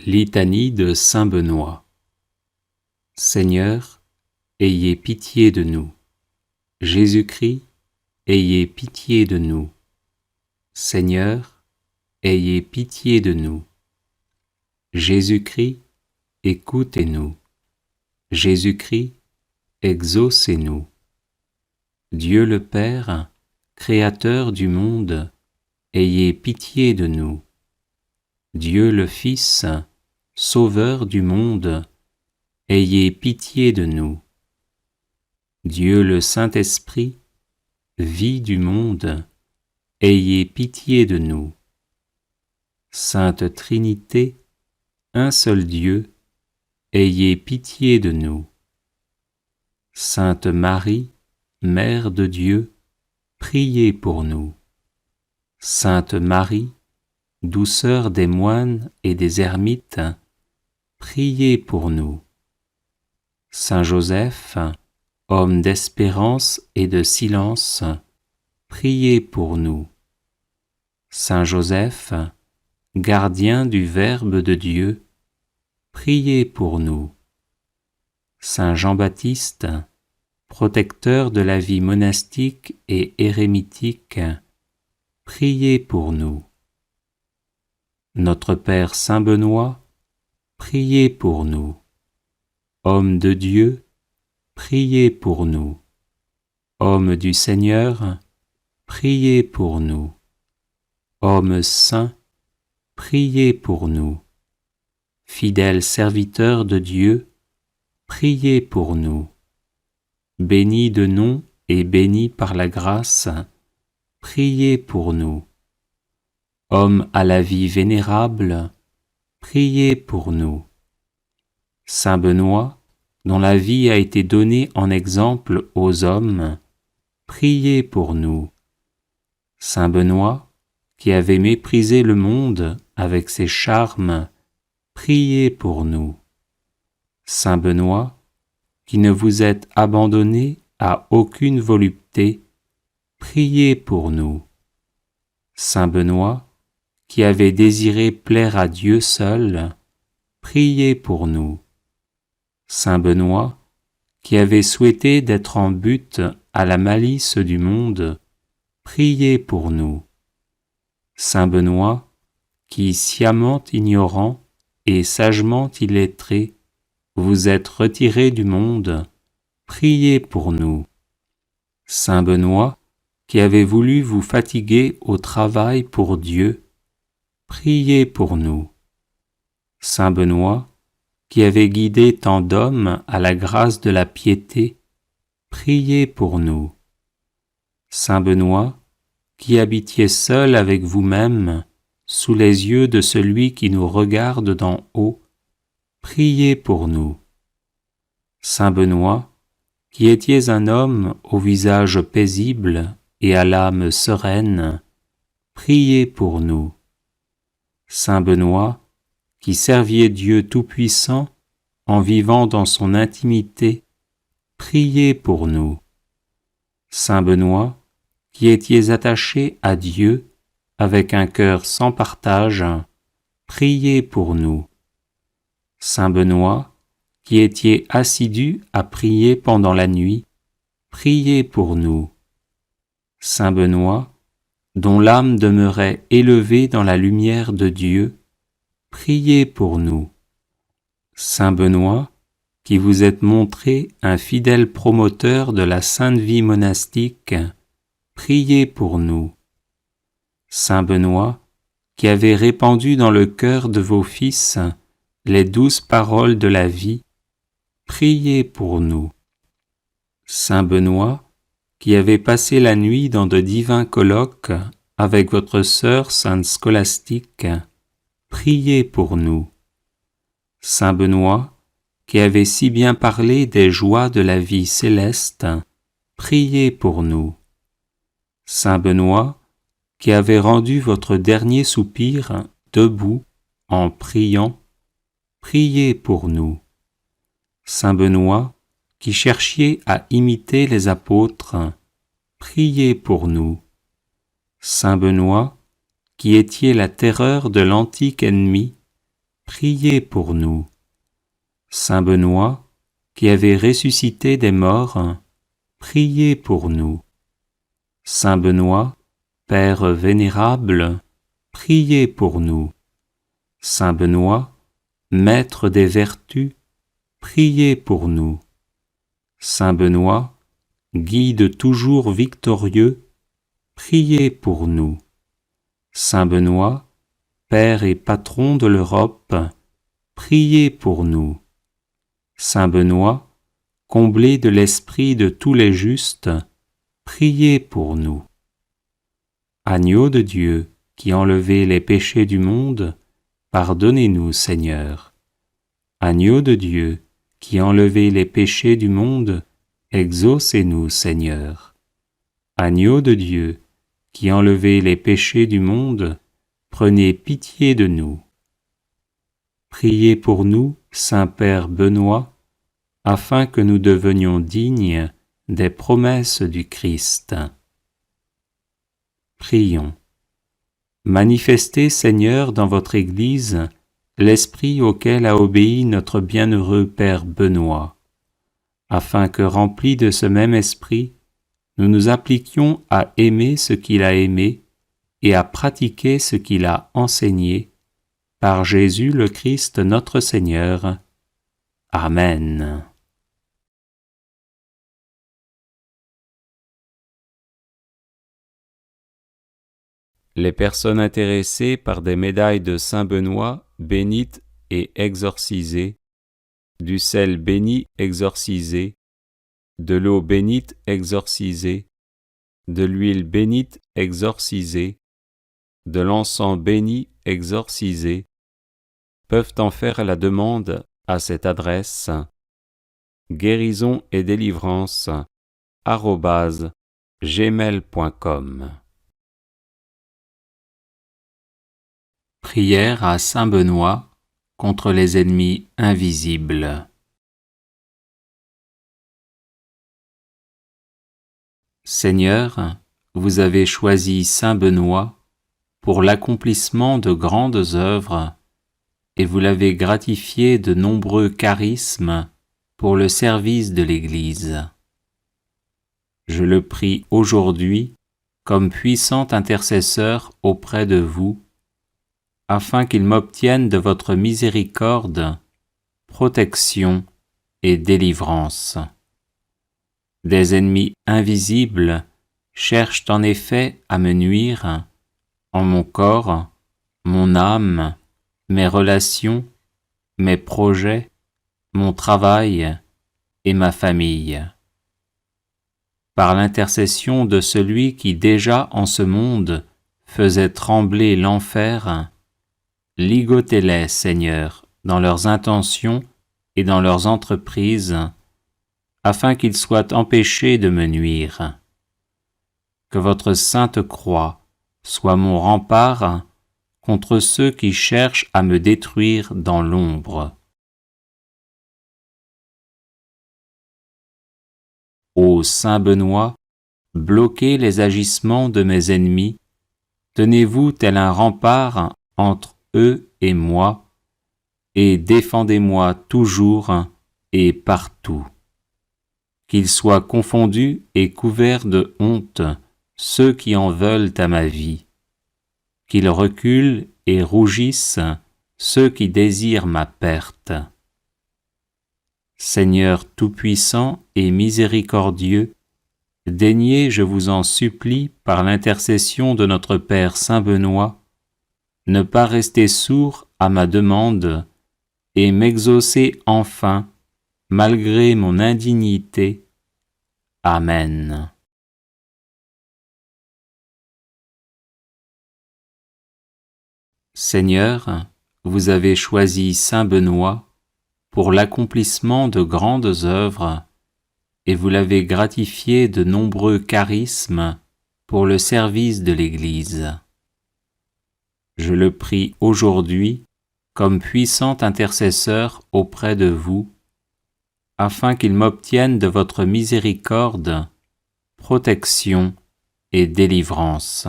Litanie de saint Benoît. Seigneur, ayez pitié de nous. Jésus-Christ, ayez pitié de nous. Seigneur, ayez pitié de nous. Jésus-Christ, écoutez-nous. Jésus-Christ, exaucez-nous. Dieu le Père, Créateur du monde, ayez pitié de nous. Dieu le Fils, Sauveur du monde, ayez pitié de nous. Dieu le Saint-Esprit, vie du monde, ayez pitié de nous. Sainte Trinité, un seul Dieu, ayez pitié de nous. Sainte Marie, Mère de Dieu, priez pour nous. Sainte Marie, douceur des moines et des ermites, priez pour nous. Saint Joseph, homme d'espérance et de silence, priez pour nous. Saint Joseph, gardien du Verbe de Dieu, priez pour nous. Saint Jean-Baptiste, protecteur de la vie monastique et érémitique, priez pour nous. Notre Père Saint Benoît, priez pour nous. Homme de Dieu, priez pour nous. Homme du Seigneur, priez pour nous. Homme saint, priez pour nous. Fidèle serviteur de Dieu, priez pour nous. Béni de nom et béni par la grâce, priez pour nous. Homme à la vie vénérable, priez pour nous. Saint Benoît, dont la vie a été donnée en exemple aux hommes, priez pour nous. Saint Benoît, qui avait méprisé le monde avec ses charmes, priez pour nous. Saint Benoît, qui ne vous êtes abandonné à aucune volupté, priez pour nous. Saint Benoît, qui avait désiré plaire à Dieu seul, priez pour nous. Saint Benoît, qui avait souhaité d'être en butte à la malice du monde, priez pour nous. Saint Benoît, qui, sciemment ignorant et sagement illettré, vous êtes retiré du monde, priez pour nous. Saint Benoît, qui avait voulu vous fatiguer au travail pour Dieu, priez pour nous. Saint Benoît, qui avait guidé tant d'hommes à la grâce de la piété, priez pour nous. Saint Benoît, qui habitiez seul avec vous-même, sous les yeux de celui qui nous regarde d'en haut, priez pour nous. Saint Benoît, qui étiez un homme au visage paisible et à l'âme sereine, priez pour nous. Saint Benoît, qui serviez Dieu Tout-Puissant en vivant dans son intimité, priez pour nous. Saint Benoît, qui étiez attaché à Dieu avec un cœur sans partage, priez pour nous. Saint Benoît, qui étiez assidu à prier pendant la nuit, priez pour nous. Saint Benoît, dont l'âme demeurait élevée dans la lumière de Dieu, priez pour nous. Saint Benoît, qui vous êtes montré un fidèle promoteur de la sainte vie monastique, priez pour nous. Saint Benoît, qui avez répandu dans le cœur de vos fils les douces paroles de la vie, priez pour nous. Saint Benoît, qui avez passé la nuit dans de divins colloques avec votre sœur sainte Scolastique, priez pour nous. Saint Benoît, qui avez si bien parlé des joies de la vie céleste, priez pour nous. Saint Benoît, qui avez rendu votre dernier soupir debout en priant, priez pour nous. Saint Benoît, qui cherchiez à imiter les apôtres, priez pour nous. Saint Benoît, qui étiez la terreur de l'antique ennemi, priez pour nous. Saint Benoît, qui avez ressuscité des morts, priez pour nous. Saint Benoît, Père vénérable, priez pour nous. Saint Benoît, Maître des vertus, priez pour nous. Saint Benoît, Guide toujours victorieux, priez pour nous. Saint Benoît, Père et Patron de l'Europe, priez pour nous. Saint Benoît, comblé de l'esprit de tous les justes, priez pour nous. Agneau de Dieu, qui enlevez les péchés du monde, pardonnez-nous, Seigneur. Agneau de Dieu, qui enlevez les péchés du monde, exaucez-nous, Seigneur. Agneau de Dieu, qui enlevez les péchés du monde, prenez pitié de nous. Priez pour nous, Saint-Père Benoît, afin que nous devenions dignes des promesses du Christ. Prions. Manifestez, Seigneur, dans votre Église, l'esprit auquel a obéi notre bienheureux Père Benoît, afin que, remplis de ce même esprit, nous nous appliquions à aimer ce qu'il a aimé et à pratiquer ce qu'il a enseigné, par Jésus le Christ notre Seigneur. Amen. Les personnes intéressées par des médailles de Saint Benoît bénites et exorcisées, du sel béni exorcisé, de l'eau bénite exorcisée, de l'huile bénite exorcisée, de l'encens béni exorcisé, peuvent en faire la demande à cette adresse guérison et délivrance @gmail.com. Prière à Saint Benoît contre les ennemis invisibles. Seigneur, vous avez choisi Saint Benoît pour l'accomplissement de grandes œuvres et vous l'avez gratifié de nombreux charismes pour le service de l'Église. Je le prie aujourd'hui comme puissant intercesseur auprès de vous, afin qu'il m'obtienne de votre miséricorde, protection et délivrance. Des ennemis invisibles cherchent en effet à me nuire en mon corps, mon âme, mes relations, mes projets, mon travail et ma famille. Par l'intercession de celui qui déjà en ce monde faisait trembler l'enfer, ligotez-les, Seigneur, dans leurs intentions et dans leurs entreprises, afin qu'ils soient empêchés de me nuire. Que votre sainte croix soit mon rempart contre ceux qui cherchent à me détruire dans l'ombre. Ô Saint Benoît, bloquez les agissements de mes ennemis, tenez-vous tel un rempart entre eux et moi, et défendez-moi toujours et partout. Qu'ils soient confondus et couverts de honte ceux qui en veulent à ma vie, qu'ils reculent et rougissent ceux qui désirent ma perte. Seigneur tout-puissant et miséricordieux, daignez, je vous en supplie, par l'intercession de notre Père Saint Benoît, ne pas rester sourd à ma demande et m'exaucer enfin, malgré mon indignité. Amen. Seigneur, vous avez choisi Saint Benoît pour l'accomplissement de grandes œuvres, et vous l'avez gratifié de nombreux charismes pour le service de l'Église. Je le prie aujourd'hui comme puissant intercesseur auprès de vous, afin qu'il m'obtienne de votre miséricorde, protection et délivrance.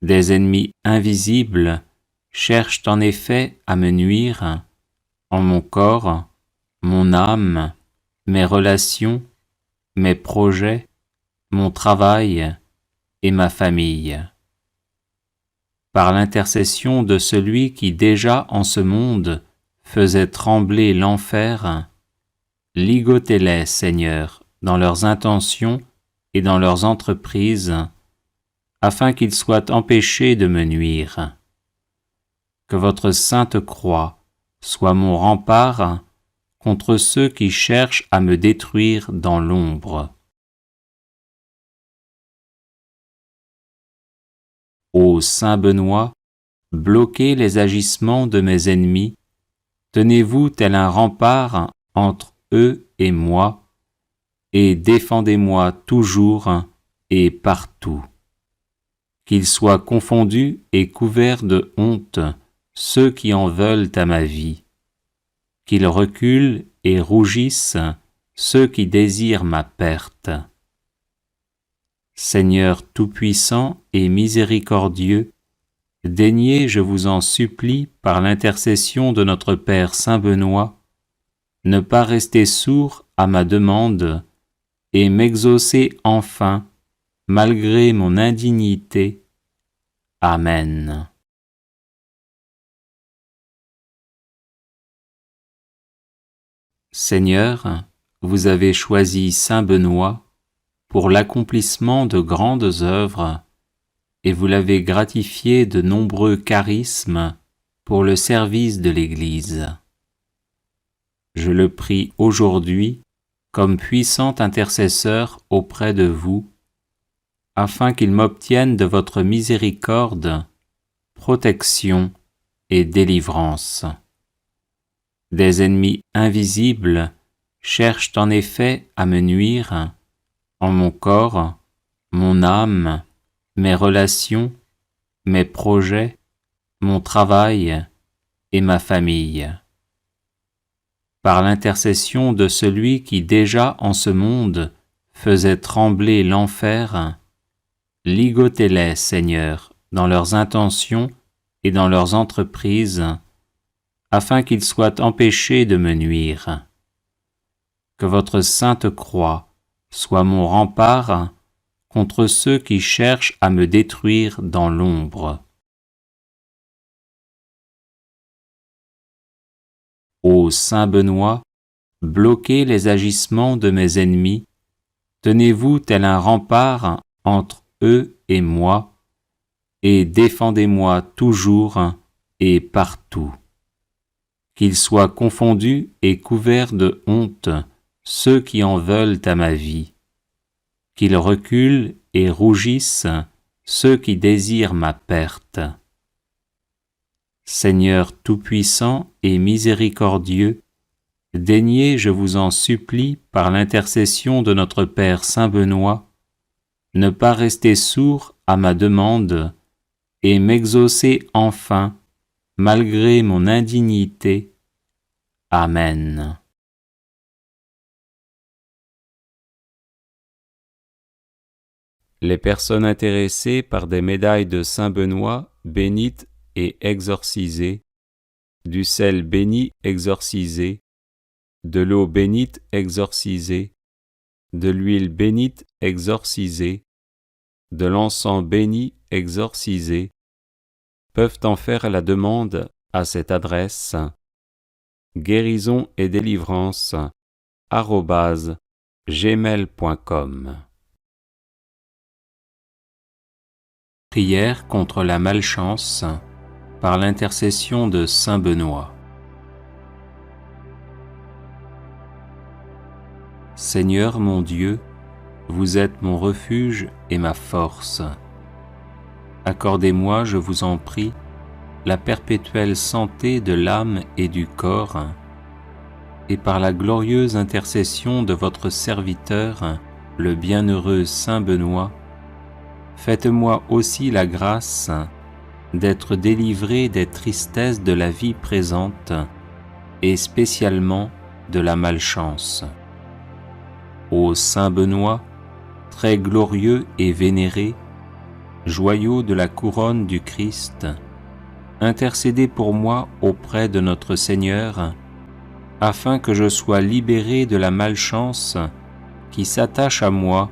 Des ennemis invisibles cherchent en effet à me nuire en mon corps, mon âme, mes relations, mes projets, mon travail et ma famille. Par l'intercession de celui qui déjà en ce monde faisait trembler l'enfer, ligotez-les, Seigneur, dans leurs intentions et dans leurs entreprises, afin qu'ils soient empêchés de me nuire. Que votre sainte croix soit mon rempart contre ceux qui cherchent à me détruire dans l'ombre. Ô Saint Benoît, bloquez les agissements de mes ennemis, tenez-vous tel un rempart entre eux et moi, et défendez-moi toujours et partout. Qu'ils soient confondus et couverts de honte ceux qui en veulent à ma vie, qu'ils reculent et rougissent ceux qui désirent ma perte. Seigneur tout-puissant et miséricordieux, daignez, je vous en supplie, par l'intercession de notre Père Saint Benoît, ne pas rester sourd à ma demande et m'exaucer enfin, malgré mon indignité. Amen. Seigneur, vous avez choisi Saint Benoît pour l'accomplissement de grandes œuvres, et vous l'avez gratifié de nombreux charismes pour le service de l'Église. Je le prie aujourd'hui comme puissant intercesseur auprès de vous, afin qu'il m'obtienne de votre miséricorde, protection et délivrance. Des ennemis invisibles cherchent en effet à me nuire en mon corps, mon âme, mes relations, mes projets, mon travail et ma famille. Par l'intercession de celui qui déjà en ce monde faisait trembler l'enfer, ligotez-les, Seigneur, dans leurs intentions et dans leurs entreprises, afin qu'ils soient empêchés de me nuire. Que votre sainte croix soit mon rempart contre ceux qui cherchent à me détruire dans l'ombre. Ô Saint Benoît, bloquez les agissements de mes ennemis, tenez-vous tel un rempart entre eux et moi, et défendez-moi toujours et partout. Qu'ils soient confondus et couverts de honte ceux qui en veulent à ma vie, qu'ils reculent et rougissent ceux qui désirent ma perte. Seigneur tout-puissant et miséricordieux, daignez, je vous en supplie, par l'intercession de notre Père Saint Benoît, ne pas rester sourd à ma demande et m'exaucer enfin, malgré mon indignité. Amen. Les personnes intéressées par des médailles de Saint Benoît bénites et exorcisées, du sel béni exorcisé, de l'eau bénite exorcisée, de l'huile bénite exorcisée, de l'encens béni exorcisé, peuvent en faire la demande à cette adresse guérison et délivrance @gmail.com. Prière contre la malchance par l'intercession de Saint Benoît. Seigneur mon Dieu, vous êtes mon refuge et ma force. Accordez-moi, je vous en prie, la perpétuelle santé de l'âme et du corps, et par la glorieuse intercession de votre serviteur, le bienheureux Saint Benoît, faites-moi aussi la grâce d'être délivré des tristesses de la vie présente et spécialement de la malchance. Ô Saint Benoît, très glorieux et vénéré, joyau de la couronne du Christ, intercédez pour moi auprès de notre Seigneur, afin que je sois libéré de la malchance qui s'attache à moi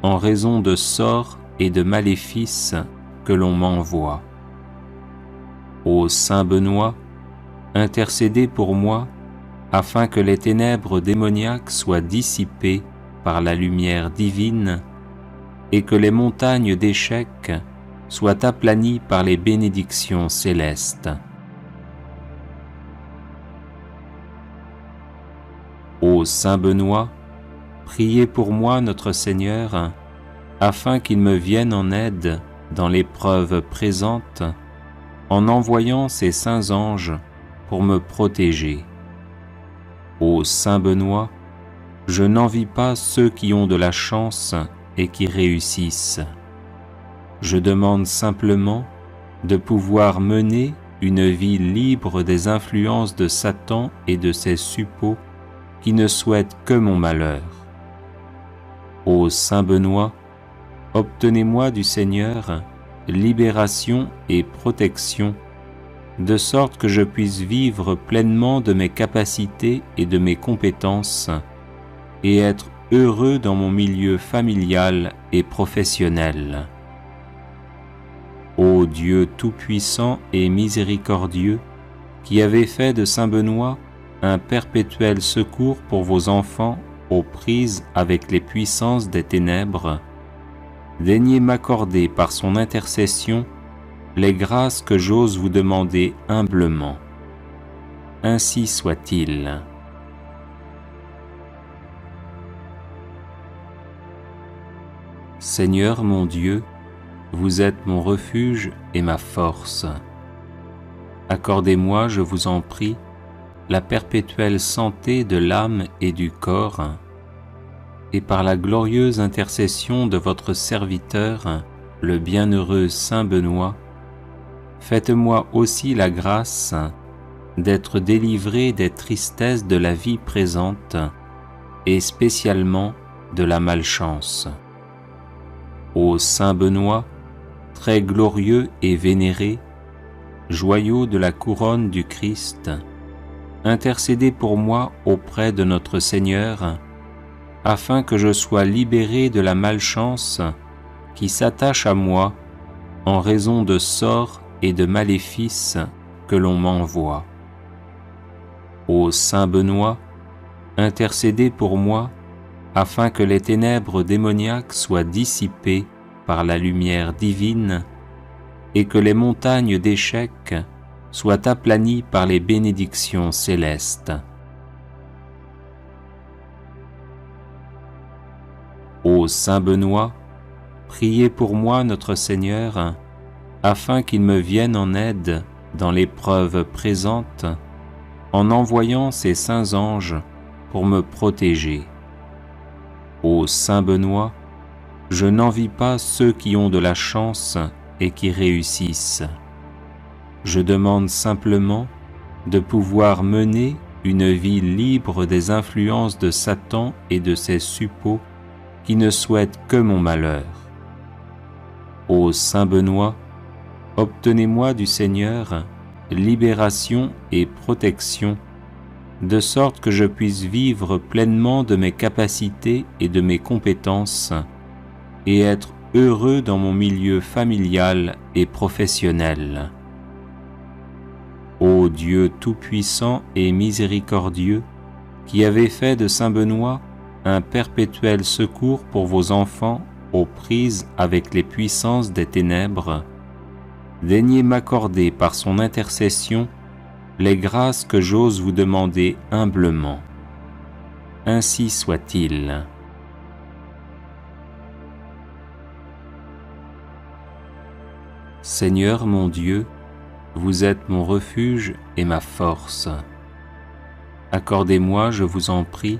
en raison de sorts et de maléfices que l'on m'envoie. Ô Saint Benoît, intercédez pour moi afin que les ténèbres démoniaques soient dissipées par la lumière divine et que les montagnes d'échecs soient aplanies par les bénédictions célestes. Ô Saint Benoît, priez pour moi notre Seigneur, afin qu'il me vienne en aide dans l'épreuve présente, en envoyant ses saints anges pour me protéger. Ô Saint Benoît, je n'envie pas ceux qui ont de la chance et qui réussissent. Je demande simplement de pouvoir mener une vie libre des influences de Satan et de ses suppôts qui ne souhaitent que mon malheur. Ô Saint Benoît, obtenez-moi du Seigneur libération et protection, de sorte que je puisse vivre pleinement de mes capacités et de mes compétences, et être heureux dans mon milieu familial et professionnel. Ô Dieu tout-puissant et miséricordieux, qui avez fait de Saint Benoît un perpétuel secours pour vos enfants aux prises avec les puissances des ténèbres, daignez m'accorder par son intercession les grâces que j'ose vous demander humblement. Ainsi soit-il. Seigneur mon Dieu, vous êtes mon refuge et ma force. Accordez-moi, je vous en prie, la perpétuelle santé de l'âme et du corps, et par la glorieuse intercession de votre serviteur, le bienheureux Saint Benoît, faites-moi aussi la grâce d'être délivré des tristesses de la vie présente et spécialement de la malchance. Ô Saint Benoît, très glorieux et vénéré, joyau de la couronne du Christ, intercédez pour moi auprès de notre Seigneur, afin que je sois libéré de la malchance qui s'attache à moi en raison de sorts et de maléfices que l'on m'envoie. Ô Saint Benoît, intercédez pour moi afin que les ténèbres démoniaques soient dissipées par la lumière divine et que les montagnes d'échecs soient aplanies par les bénédictions célestes. Ô Saint Benoît, priez pour moi notre Seigneur, afin qu'il me vienne en aide dans l'épreuve présente, en envoyant ses saints anges pour me protéger. Ô Saint Benoît, je n'envie pas ceux qui ont de la chance et qui réussissent. Je demande simplement de pouvoir mener une vie libre des influences de Satan et de ses suppôts qui ne souhaitent que mon malheur. Ô Saint Benoît, obtenez-moi du Seigneur libération et protection, de sorte que je puisse vivre pleinement de mes capacités et de mes compétences, et être heureux dans mon milieu familial et professionnel. Ô Dieu tout-puissant et miséricordieux, qui avez fait de Saint Benoît un perpétuel secours pour vos enfants aux prises avec les puissances des ténèbres, daignez m'accorder par son intercession les grâces que j'ose vous demander humblement. Ainsi soit-il. Seigneur mon Dieu, vous êtes mon refuge et ma force. Accordez-moi, je vous en prie,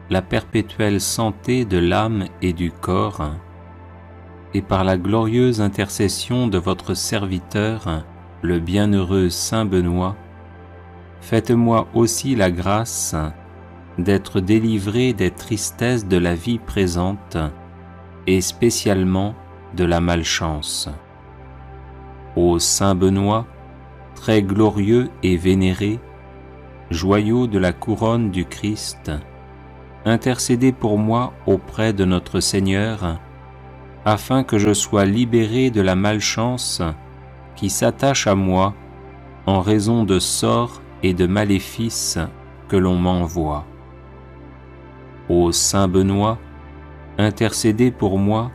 la perpétuelle santé de l'âme et du corps, et par la glorieuse intercession de votre serviteur, le bienheureux Saint Benoît, faites-moi aussi la grâce d'être délivré des tristesses de la vie présente et spécialement de la malchance. Ô Saint Benoît, très glorieux et vénéré, joyau de la couronne du Christ, intercédez pour moi auprès de notre Seigneur, afin que je sois libéré de la malchance qui s'attache à moi en raison de sorts et de maléfices que l'on m'envoie. Ô Saint Benoît, intercédez pour moi,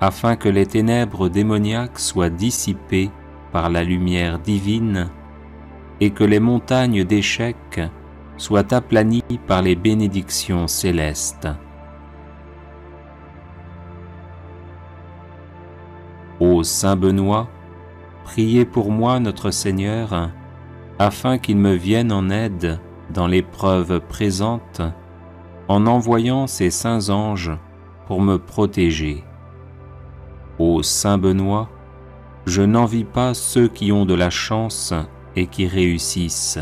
afin que les ténèbres démoniaques soient dissipées par la lumière divine et que les montagnes d'échecs soient aplanies par les bénédictions célestes. Ô Saint Benoît, priez pour moi notre Seigneur, afin qu'il me vienne en aide dans l'épreuve présente, en envoyant ses saints anges pour me protéger. Ô Saint Benoît, je n'envie pas ceux qui ont de la chance et qui réussissent.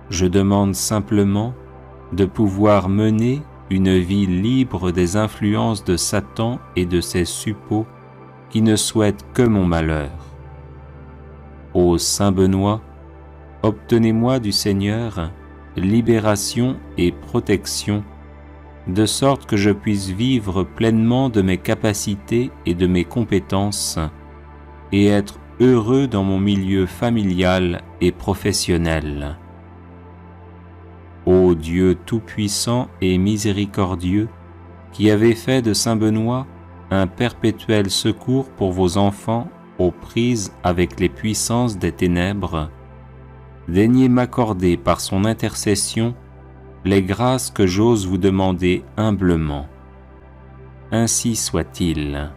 Je demande simplement de pouvoir mener une vie libre des influences de Satan et de ses suppôts qui ne souhaitent que mon malheur. Ô Saint Benoît, obtenez-moi du Seigneur libération et protection, de sorte que je puisse vivre pleinement de mes capacités et de mes compétences, et être heureux dans mon milieu familial et professionnel. Ô Dieu tout-puissant et miséricordieux, qui avez fait de Saint Benoît un perpétuel secours pour vos enfants aux prises avec les puissances des ténèbres, daignez m'accorder par son intercession les grâces que j'ose vous demander humblement. Ainsi soit-il.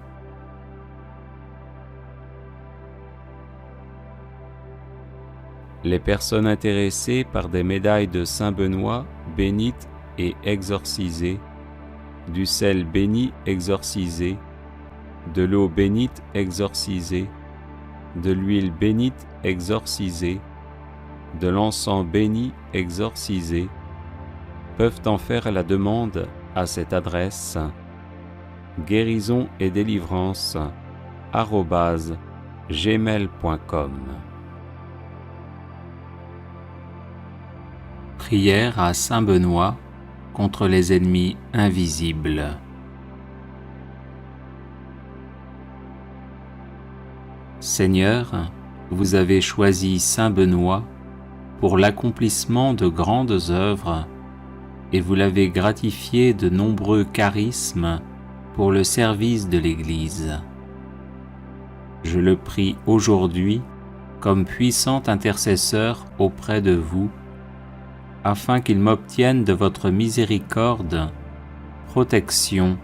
Les personnes intéressées par des médailles de Saint Benoît bénites et exorcisées, du sel béni exorcisé, de l'eau bénite exorcisée, de l'huile bénite exorcisée, de l'encens béni exorcisé, peuvent en faire la demande à cette adresse guérison et délivrance @gmail.com. Prière à Saint Benoît contre les ennemis invisibles. Seigneur, vous avez choisi Saint Benoît pour l'accomplissement de grandes œuvres et vous l'avez gratifié de nombreux charismes pour le service de l'Église. Je le prie aujourd'hui comme puissant intercesseur auprès de vous, afin qu'il m'obtienne de votre miséricorde, protection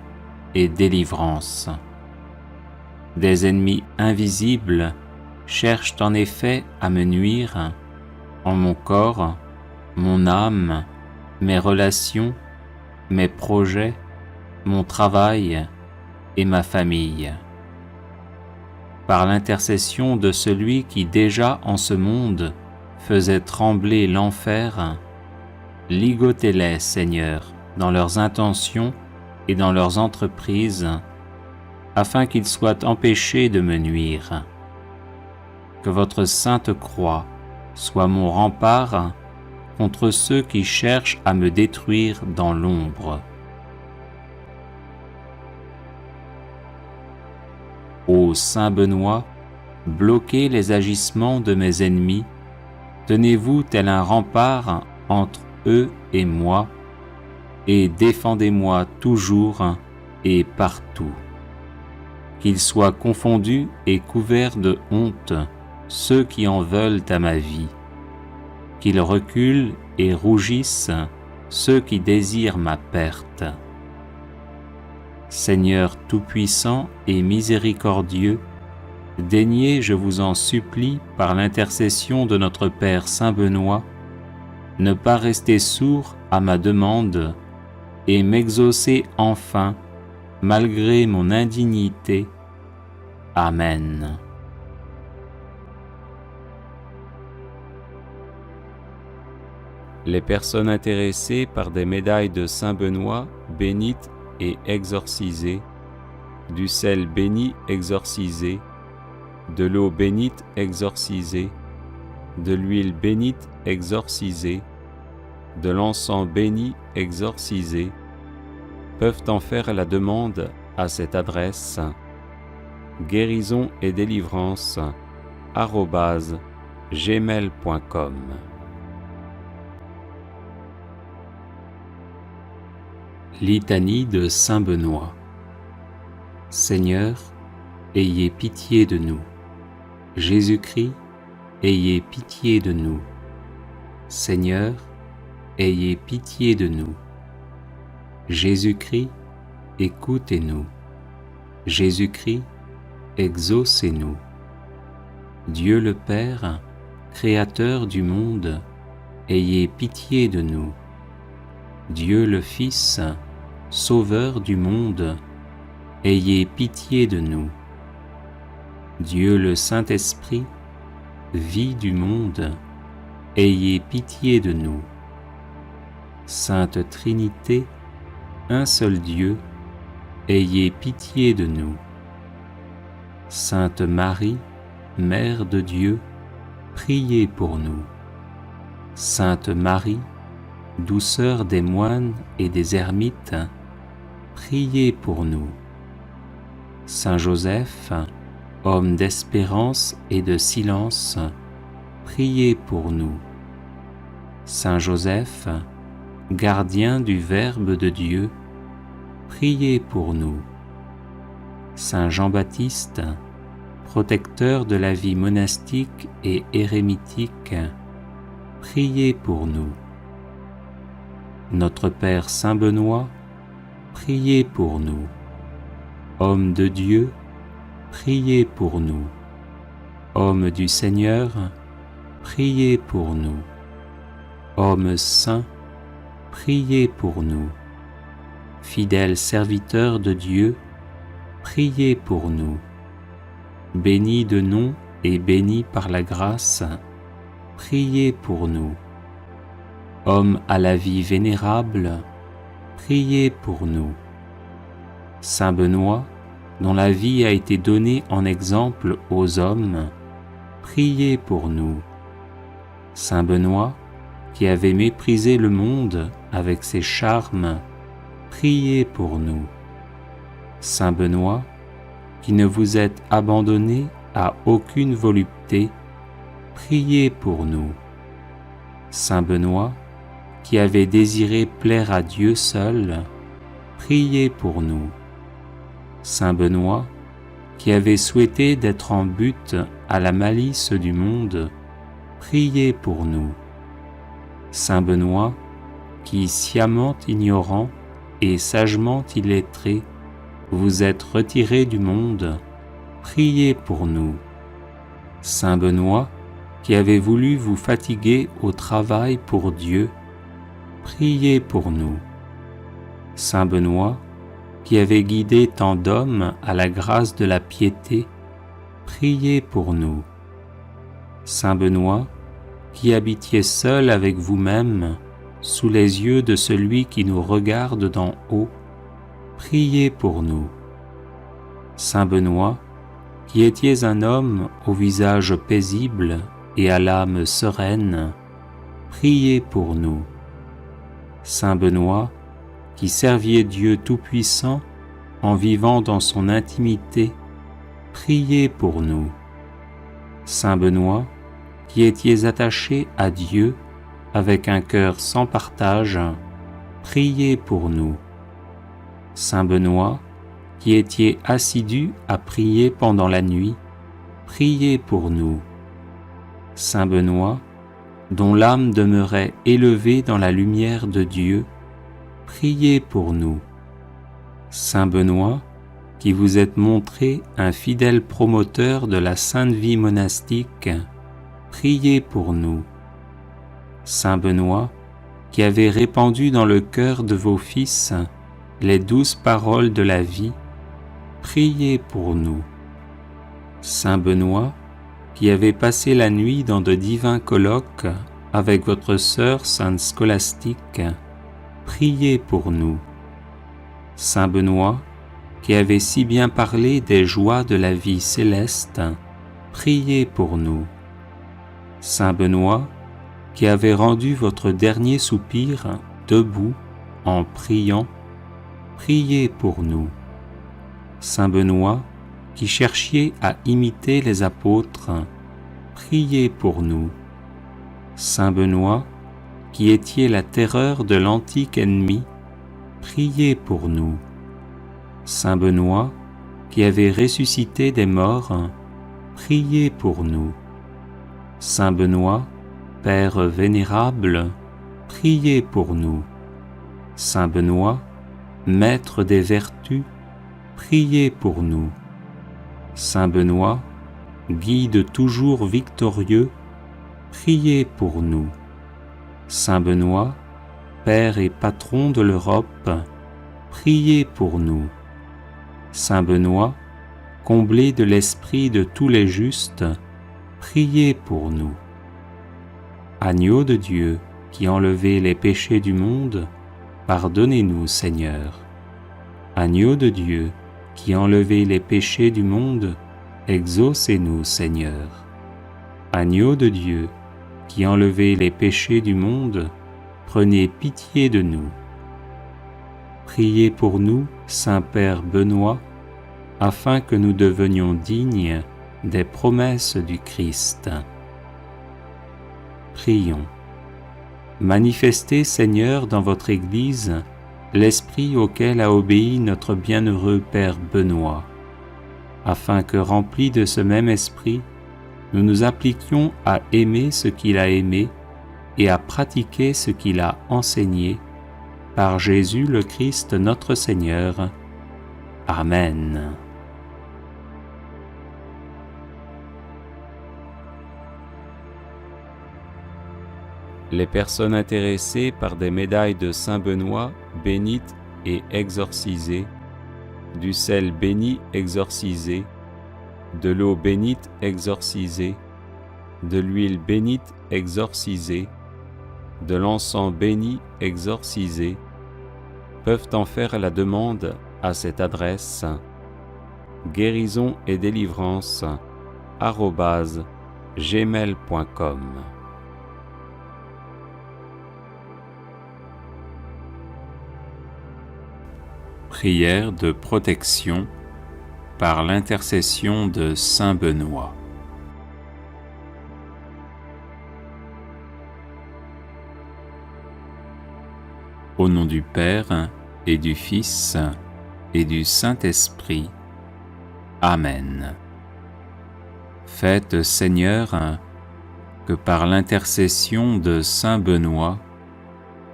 et délivrance. Des ennemis invisibles cherchent en effet à me nuire en mon corps, mon âme, mes relations, mes projets, mon travail et ma famille. Par l'intercession de celui qui déjà en ce monde faisait trembler l'enfer, ligotez-les, Seigneur, dans leurs intentions et dans leurs entreprises, afin qu'ils soient empêchés de me nuire. Que votre sainte croix soit mon rempart contre ceux qui cherchent à me détruire dans l'ombre. Ô Saint Benoît, bloquez les agissements de mes ennemis, tenez-vous tel un rempart entre eux et moi, et défendez-moi toujours et partout. Qu'ils soient confondus et couverts de honte ceux qui en veulent à ma vie, qu'ils reculent et rougissent ceux qui désirent ma perte. Seigneur tout-puissant et miséricordieux, daignez, je vous en supplie, par l'intercession de notre Père Saint Benoît, ne pas rester sourd à ma demande et m'exaucer enfin, malgré mon indignité. Amen. Les personnes intéressées par des médailles de Saint Benoît bénites et exorcisées, du sel béni exorcisé, de l'eau bénite exorcisée, de l'huile bénite exorcisée, de l'encens béni exorcisé, peuvent en faire la demande à cette adresse guérison et délivrance @gmail.com. Litanie de Saint Benoît. Seigneur, ayez pitié de nous. Jésus-Christ, ayez pitié de nous. Seigneur, ayez pitié de nous. Jésus-Christ, écoutez-nous. Jésus-Christ, exaucez-nous. Dieu le Père, Créateur du monde, ayez pitié de nous. Dieu le Fils, Sauveur du monde, ayez pitié de nous. Dieu le Saint-Esprit, vie du monde, ayez pitié de nous. Sainte Trinité, un seul Dieu, ayez pitié de nous. Sainte Marie, Mère de Dieu, priez pour nous. Sainte Marie, douceur des moines et des ermites, priez pour nous. Saint Joseph, homme d'espérance et de silence, priez pour nous. Saint Joseph, gardien du Verbe de Dieu, priez pour nous. Saint Jean-Baptiste, protecteur de la vie monastique et érémitique, priez pour nous. Notre Père Saint Benoît, priez pour nous. Homme de Dieu, priez pour nous. Homme du Seigneur, priez pour nous. Homme saint, priez pour nous. Fidèle serviteur de Dieu, priez pour nous. Béni de nom et béni par la grâce, priez pour nous. Homme à la vie vénérable, priez pour nous. Saint Benoît, dont la vie a été donnée en exemple aux hommes, priez pour nous. Saint Benoît, qui avait méprisé le monde avec ses charmes, priez pour nous. Saint Benoît, qui ne vous êtes abandonné à aucune volupté, priez pour nous. Saint Benoît, qui avait désiré plaire à Dieu seul, priez pour nous. Saint Benoît, qui avait souhaité d'être en butte à la malice du monde, priez pour nous. Saint Benoît, qui, sciemment ignorant et sagement illettré, vous êtes retiré du monde, priez pour nous. Saint Benoît, qui avez voulu vous fatiguer au travail pour Dieu, priez pour nous. Saint Benoît, qui avez guidé tant d'hommes à la grâce de la piété, priez pour nous. Saint Benoît, qui habitiez seul avec vous-même, sous les yeux de celui qui nous regarde d'en haut, priez pour nous. Saint Benoît, qui étiez un homme au visage paisible et à l'âme sereine, priez pour nous. Saint Benoît, qui serviez Dieu Tout-Puissant en vivant dans son intimité, priez pour nous. Saint Benoît, qui étiez attaché à Dieu avec un cœur sans partage, priez pour nous. Saint Benoît, qui étiez assidu à prier pendant la nuit, priez pour nous. Saint Benoît, dont l'âme demeurait élevée dans la lumière de Dieu, priez pour nous. Saint Benoît, qui vous êtes montré un fidèle promoteur de la sainte vie monastique, priez pour nous. Saint Benoît, qui avez répandu dans le cœur de vos fils les douces paroles de la vie, priez pour nous. Saint Benoît, qui avez passé la nuit dans de divins colloques avec votre sœur sainte Scolastique, priez pour nous. Saint Benoît, qui avez si bien parlé des joies de la vie céleste, priez pour nous. Saint Benoît, qui avez rendu votre dernier soupir debout en priant, priez pour nous. Saint Benoît, qui cherchiez à imiter les apôtres, priez pour nous. Saint Benoît, qui étiez la terreur de l'antique ennemi, priez pour nous. Saint Benoît, qui avez ressuscité des morts, priez pour nous. Saint Benoît, Père vénérable, priez pour nous. Saint Benoît, Maître des vertus, priez pour nous. Saint Benoît, Guide toujours victorieux, priez pour nous. Saint Benoît, Père et Patron de l'Europe, priez pour nous. Saint Benoît, comblé de l'esprit de tous les justes, priez pour nous. Agneau de Dieu, qui enlevez les péchés du monde, pardonnez-nous, Seigneur. Agneau de Dieu, qui enlevez les péchés du monde, exaucez-nous, Seigneur. Agneau de Dieu, qui enlevez les péchés du monde, prenez pitié de nous. Priez pour nous, Saint-Père Benoît, afin que nous devenions dignes des promesses du Christ. Prions. Manifestez, Seigneur, dans votre Église, l'esprit auquel a obéi notre bienheureux Père Benoît, afin que, remplis de ce même esprit, nous nous appliquions à aimer ce qu'il a aimé et à pratiquer ce qu'il a enseigné, par Jésus le Christ notre Seigneur. Amen. Les personnes intéressées par des médailles de Saint Benoît bénites et exorcisées, du sel béni exorcisé, de l'eau bénite exorcisée, de l'huile bénite exorcisée, de l'encens béni exorcisé, peuvent en faire la demande à cette adresse: guérison et délivrance @gmail.com. Prière de protection par l'intercession de Saint Benoît. Au nom du Père et du Fils et du Saint-Esprit. Amen. Faites, Seigneur, que par l'intercession de Saint Benoît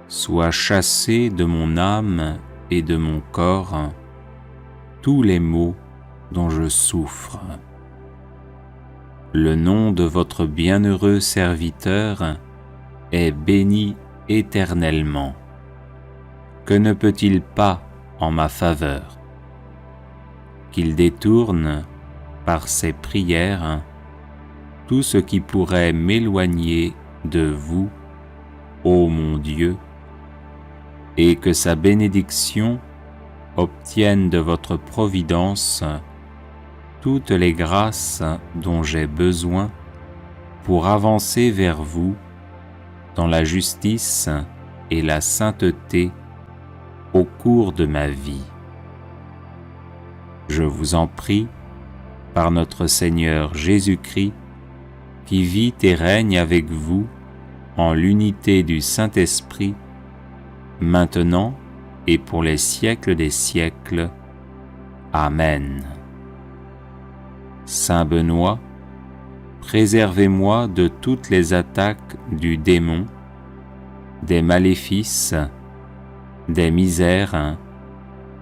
soient chassés de mon âme et de mon corps tous les maux dont je souffre. Le nom de votre bienheureux serviteur est béni éternellement. Que ne peut-il pas en ma faveur? Qu'il détourne, par ses prières, tout ce qui pourrait m'éloigner de vous, ô mon Dieu, et que sa bénédiction obtienne de votre providence toutes les grâces dont j'ai besoin pour avancer vers vous dans la justice et la sainteté au cours de ma vie. Je vous en prie, par notre Seigneur Jésus-Christ, qui vit et règne avec vous en l'unité du Saint-Esprit, maintenant et pour les siècles des siècles. Amen. Saint Benoît, préservez-moi de toutes les attaques du démon, des maléfices, des misères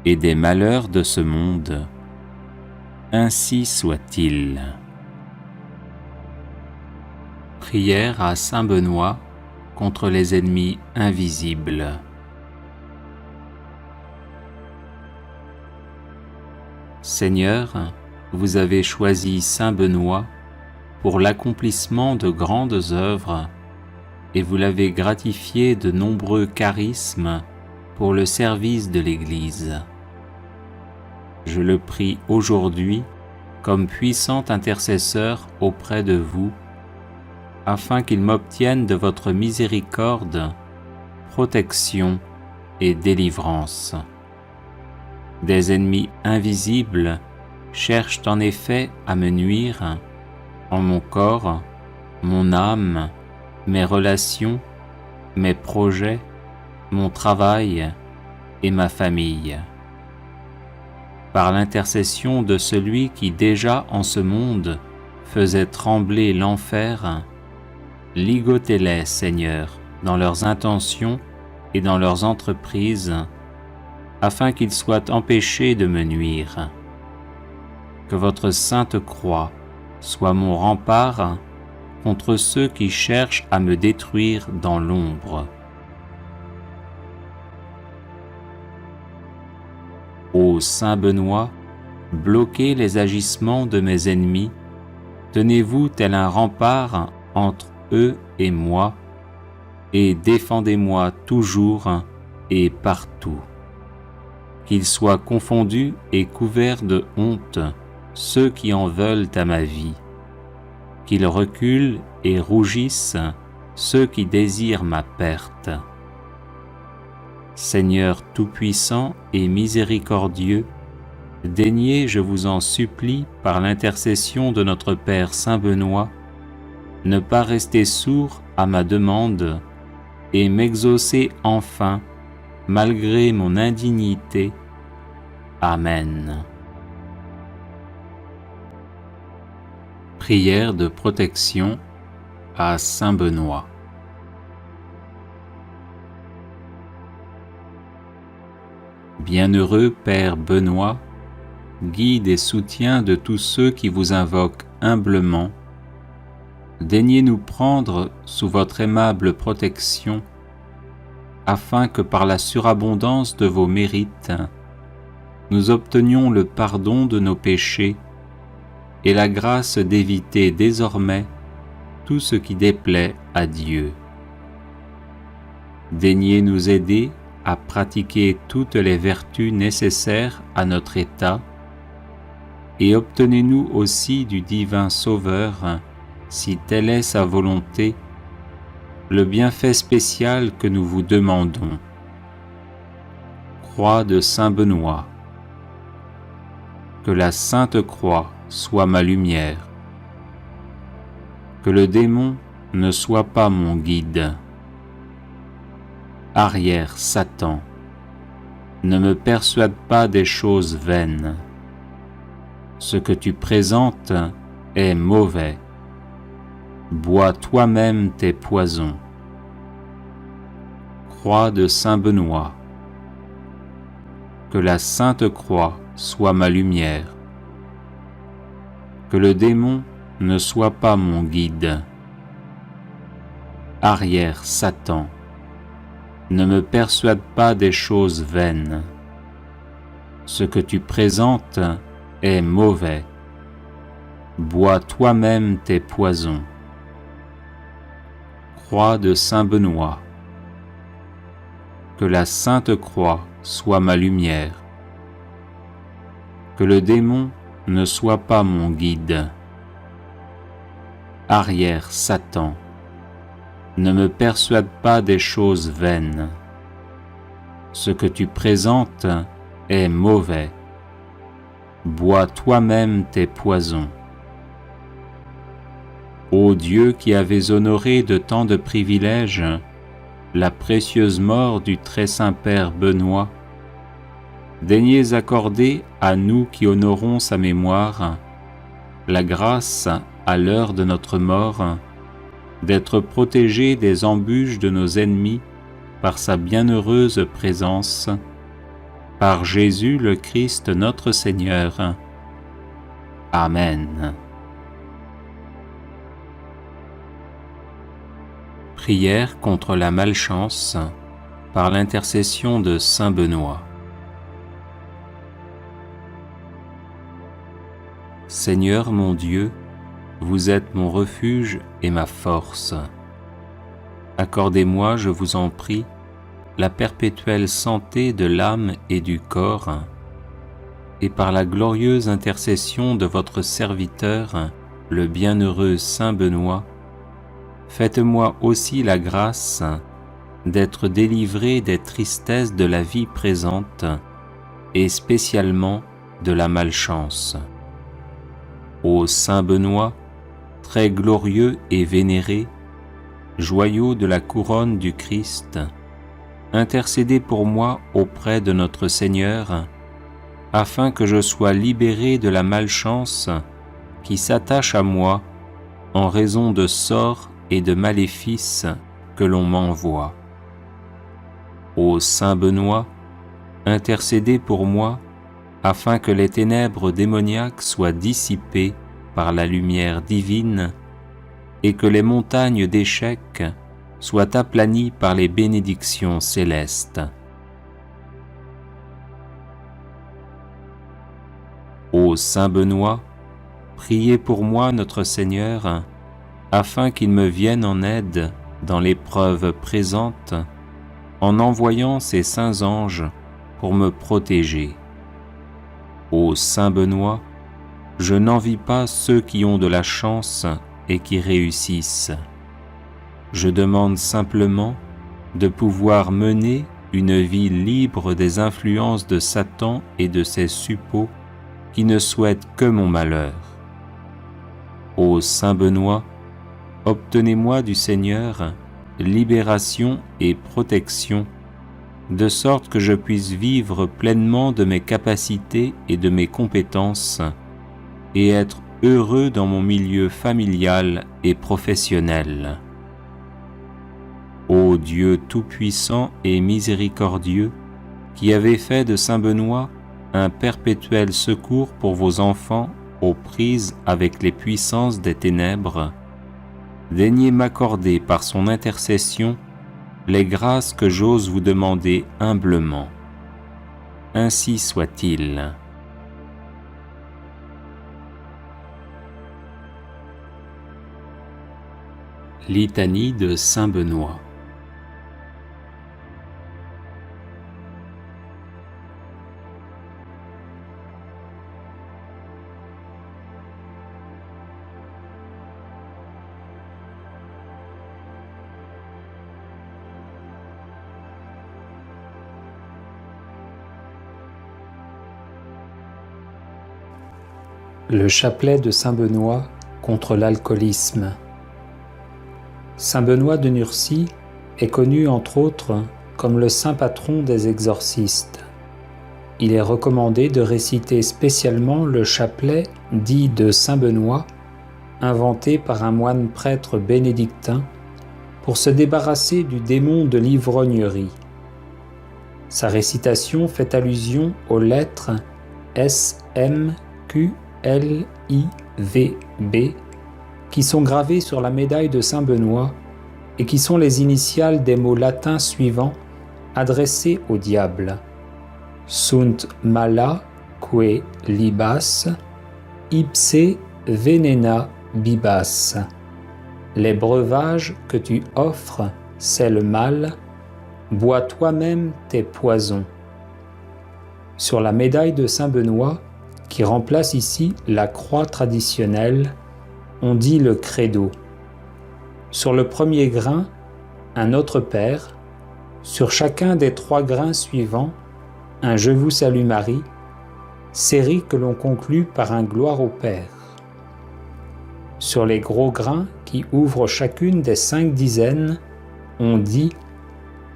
et des malheurs de ce monde. Ainsi soit-il. Prière à Saint Benoît contre les ennemis invisibles. Seigneur, vous avez choisi Saint Benoît pour l'accomplissement de grandes œuvres et vous l'avez gratifié de nombreux charismes pour le service de l'Église. Je le prie aujourd'hui comme puissant intercesseur auprès de vous, afin qu'il m'obtienne de votre miséricorde, protection et délivrance. Des ennemis invisibles cherchent en effet à me nuire en mon corps, mon âme, mes relations, mes projets, mon travail et ma famille. Par l'intercession de celui qui déjà en ce monde faisait trembler l'enfer, ligotez-les, Seigneur, dans leurs intentions et dans leurs entreprises, afin qu'ils soient empêchés de me nuire. Que votre sainte croix soit mon rempart contre ceux qui cherchent à me détruire dans l'ombre. Ô Saint Benoît, bloquez les agissements de mes ennemis, tenez-vous tel un rempart entre eux et moi, et défendez-moi toujours et partout. Qu'ils soient confondus et couverts de honte ceux qui en veulent à ma vie, qu'ils reculent et rougissent ceux qui désirent ma perte. Seigneur tout-puissant et miséricordieux, daignez, je vous en supplie, par l'intercession de notre Père Saint Benoît, ne pas rester sourd à ma demande et m'exaucer enfin, malgré mon indignité. Amen. Prière de protection à Saint Benoît. Bienheureux Père Benoît, guide et soutien de tous ceux qui vous invoquent humblement, daignez nous prendre sous votre aimable protection, afin que par la surabondance de vos mérites, nous obtenions le pardon de nos péchés et la grâce d'éviter désormais tout ce qui déplaît à Dieu. Daignez nous aider à pratiquer toutes les vertus nécessaires à notre état, et obtenez-nous aussi du divin Sauveur, si telle est sa volonté, le bienfait spécial que nous vous demandons. Croix de Saint Benoît. Que la Sainte Croix soit ma lumière. Que le démon ne soit pas mon guide. Arrière, Satan, ne me persuade pas des choses vaines. Ce que tu présentes est mauvais. Bois toi-même tes poisons. Croix de Saint Benoît. Que la Sainte Croix soit ma lumière. Que le démon ne soit pas mon guide. Arrière, Satan, ne me persuade pas des choses vaines. Ce que tu présentes est mauvais. Bois toi-même tes poisons. Croix de Saint Benoît. Que la Sainte Croix soit ma lumière. Que le démon ne soit pas mon guide. Arrière, Satan, ne me persuade pas des choses vaines. Ce que tu présentes est mauvais. Bois toi-même tes poisons. Ô Dieu qui avais honoré de tant de privilèges la précieuse mort du très saint Père Benoît, daignez accorder à nous qui honorons sa mémoire la grâce, à l'heure de notre mort, d'être protégés des embûches de nos ennemis par sa bienheureuse présence, par Jésus le Christ notre Seigneur. Amen. Prière contre la malchance par l'intercession de Saint Benoît. Seigneur mon Dieu, vous êtes mon refuge et ma force. Accordez-moi, je vous en prie, la perpétuelle santé de l'âme et du corps, et par la glorieuse intercession de votre serviteur, le bienheureux Saint Benoît, faites-moi aussi la grâce d'être délivré des tristesses de la vie présente et spécialement de la malchance. Ô Saint Benoît, très glorieux et vénéré, joyau de la couronne du Christ, intercédez pour moi auprès de notre Seigneur, afin que je sois libéré de la malchance qui s'attache à moi en raison de sorts et de maléfices que l'on m'envoie. Ô Saint Benoît, intercédez pour moi, afin que les ténèbres démoniaques soient dissipées par la lumière divine et que les montagnes d'échecs soient aplanies par les bénédictions célestes. Ô Saint Benoît, priez pour moi notre Seigneur, afin qu'il me vienne en aide dans l'épreuve présente, en envoyant ses saints anges pour me protéger. Ô Saint Benoît, je n'envie pas ceux qui ont de la chance et qui réussissent. Je demande simplement de pouvoir mener une vie libre des influences de Satan et de ses suppôts qui ne souhaitent que mon malheur. Ô Saint Benoît, obtenez-moi du Seigneur libération et protection, de sorte que je puisse vivre pleinement de mes capacités et de mes compétences, et être heureux dans mon milieu familial et professionnel. Ô Dieu tout-puissant et miséricordieux, qui avez fait de Saint Benoît un perpétuel secours pour vos enfants aux prises avec les puissances des ténèbres, daignez m'accorder par son intercession les grâces que j'ose vous demander humblement. Ainsi soit-il. Litanie de Saint Benoît. Le chapelet de Saint Benoît contre l'alcoolisme. Saint Benoît de Nursie est connu entre autres comme le saint patron des exorcistes. Il est recommandé de réciter spécialement le chapelet dit de Saint Benoît, inventé par un moine prêtre bénédictin pour se débarrasser du démon de l'ivrognerie. Sa récitation fait allusion aux lettres S, M, Q, L, I, V, B qui sont gravées sur la médaille de Saint Benoît et qui sont les initiales des mots latins suivants adressés au diable. Sunt mala que libas, ipse venena bibas. Les breuvages que tu offres, c'est le mal, bois toi-même tes poisons. Sur la médaille de Saint Benoît, qui remplace ici la croix traditionnelle, on dit le credo. Sur le premier grain, un Notre Père. Sur chacun des 3 grains suivants, un Je vous salue Marie, série que l'on conclut par un Gloire au Père. Sur les gros grains qui ouvrent chacune des 5 dizaines, on dit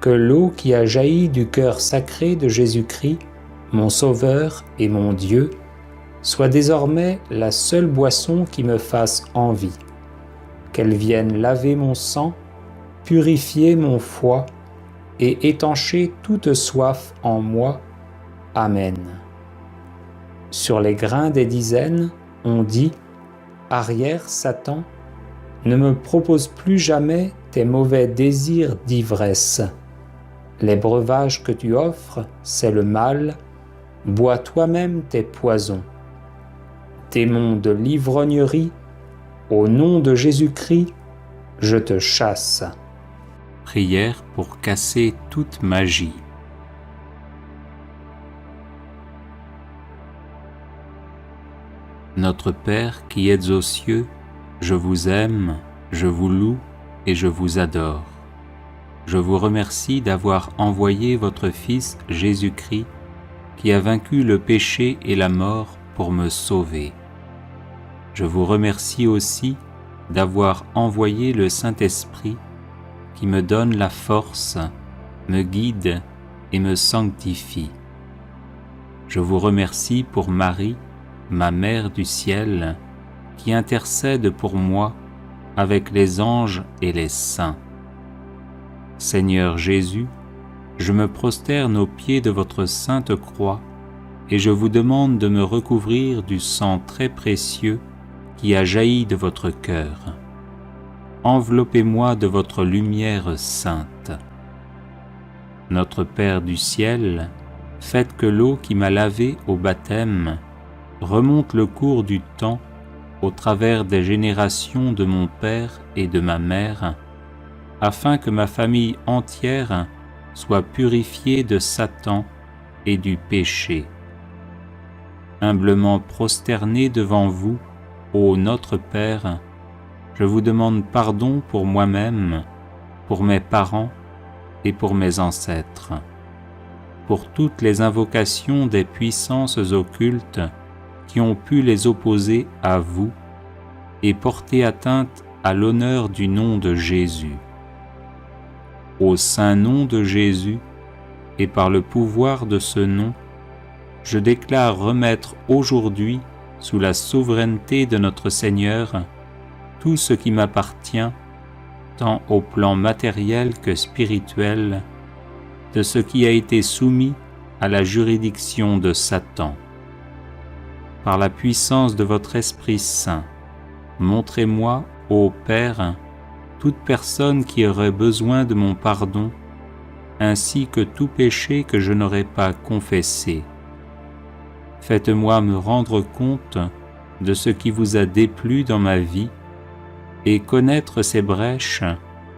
que l'eau qui a jailli du cœur sacré de Jésus-Christ, mon Sauveur et mon Dieu, soit désormais la seule boisson qui me fasse envie, qu'elle vienne laver mon sang, purifier mon foie et étancher toute soif en moi. Amen. Sur les grains des dizaines, on dit « Arrière, Satan, ne me propose plus jamais tes mauvais désirs d'ivresse. Les breuvages que tu offres, c'est le mal, bois toi-même tes poisons. Démon de l'ivrognerie, au nom de Jésus-Christ, je te chasse. » Prière pour casser toute magie. Notre Père qui êtes aux cieux, je vous aime, je vous loue, et je vous adore. Je vous remercie d'avoir envoyé votre Fils Jésus-Christ, qui a vaincu le péché et la mort pour me sauver. Je vous remercie aussi d'avoir envoyé le Saint-Esprit, qui me donne la force, me guide et me sanctifie. Je vous remercie pour Marie, ma Mère du ciel, qui intercède pour moi avec les anges et les saints. Seigneur Jésus, je me prosterne aux pieds de votre sainte croix et je vous demande de me recouvrir du sang très précieux qui a jailli de votre cœur. Enveloppez-moi de votre lumière sainte. Notre Père du ciel, faites que l'eau qui m'a lavé au baptême remonte le cours du temps au travers des générations de mon père et de ma mère, afin que ma famille entière soit purifiée de Satan et du péché. Humblement prosterné devant vous, ô notre Père, je vous demande pardon pour moi-même, pour mes parents et pour mes ancêtres, pour toutes les invocations des puissances occultes qui ont pu les opposer à vous et porter atteinte à l'honneur du nom de Jésus. Au saint nom de Jésus, et par le pouvoir de ce nom, je déclare remettre aujourd'hui, sous la souveraineté de notre Seigneur, tout ce qui m'appartient, tant au plan matériel que spirituel, de ce qui a été soumis à la juridiction de Satan. Par la puissance de votre Esprit Saint, montrez-moi, ô Père, toute personne qui aurait besoin de mon pardon, ainsi que tout péché que je n'aurais pas confessé. Faites-moi me rendre compte de ce qui vous a déplu dans ma vie et connaître ces brèches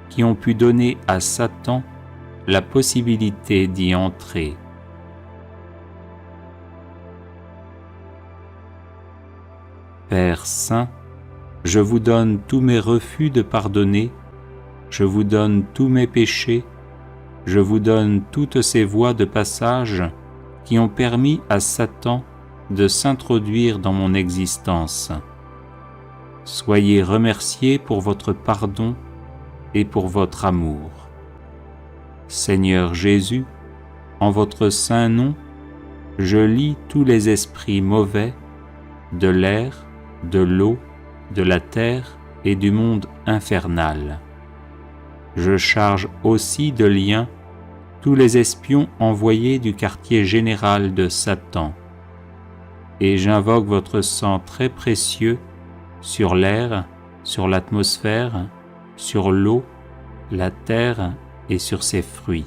qui ont pu donner à Satan la possibilité d'y entrer. Père Saint, je vous donne tous mes refus de pardonner, je vous donne tous mes péchés, je vous donne toutes ces voies de passage qui ont permis à Satan de s'introduire dans mon existence. Soyez remerciés pour votre pardon et pour votre amour. Seigneur Jésus, en votre saint nom, je lie tous les esprits mauvais de l'air, de l'eau, de la terre et du monde infernal. Je charge aussi de liens tous les espions envoyés du quartier général de Satan, et j'invoque votre sang très précieux sur l'air, sur l'atmosphère, sur l'eau, la terre et sur ses fruits.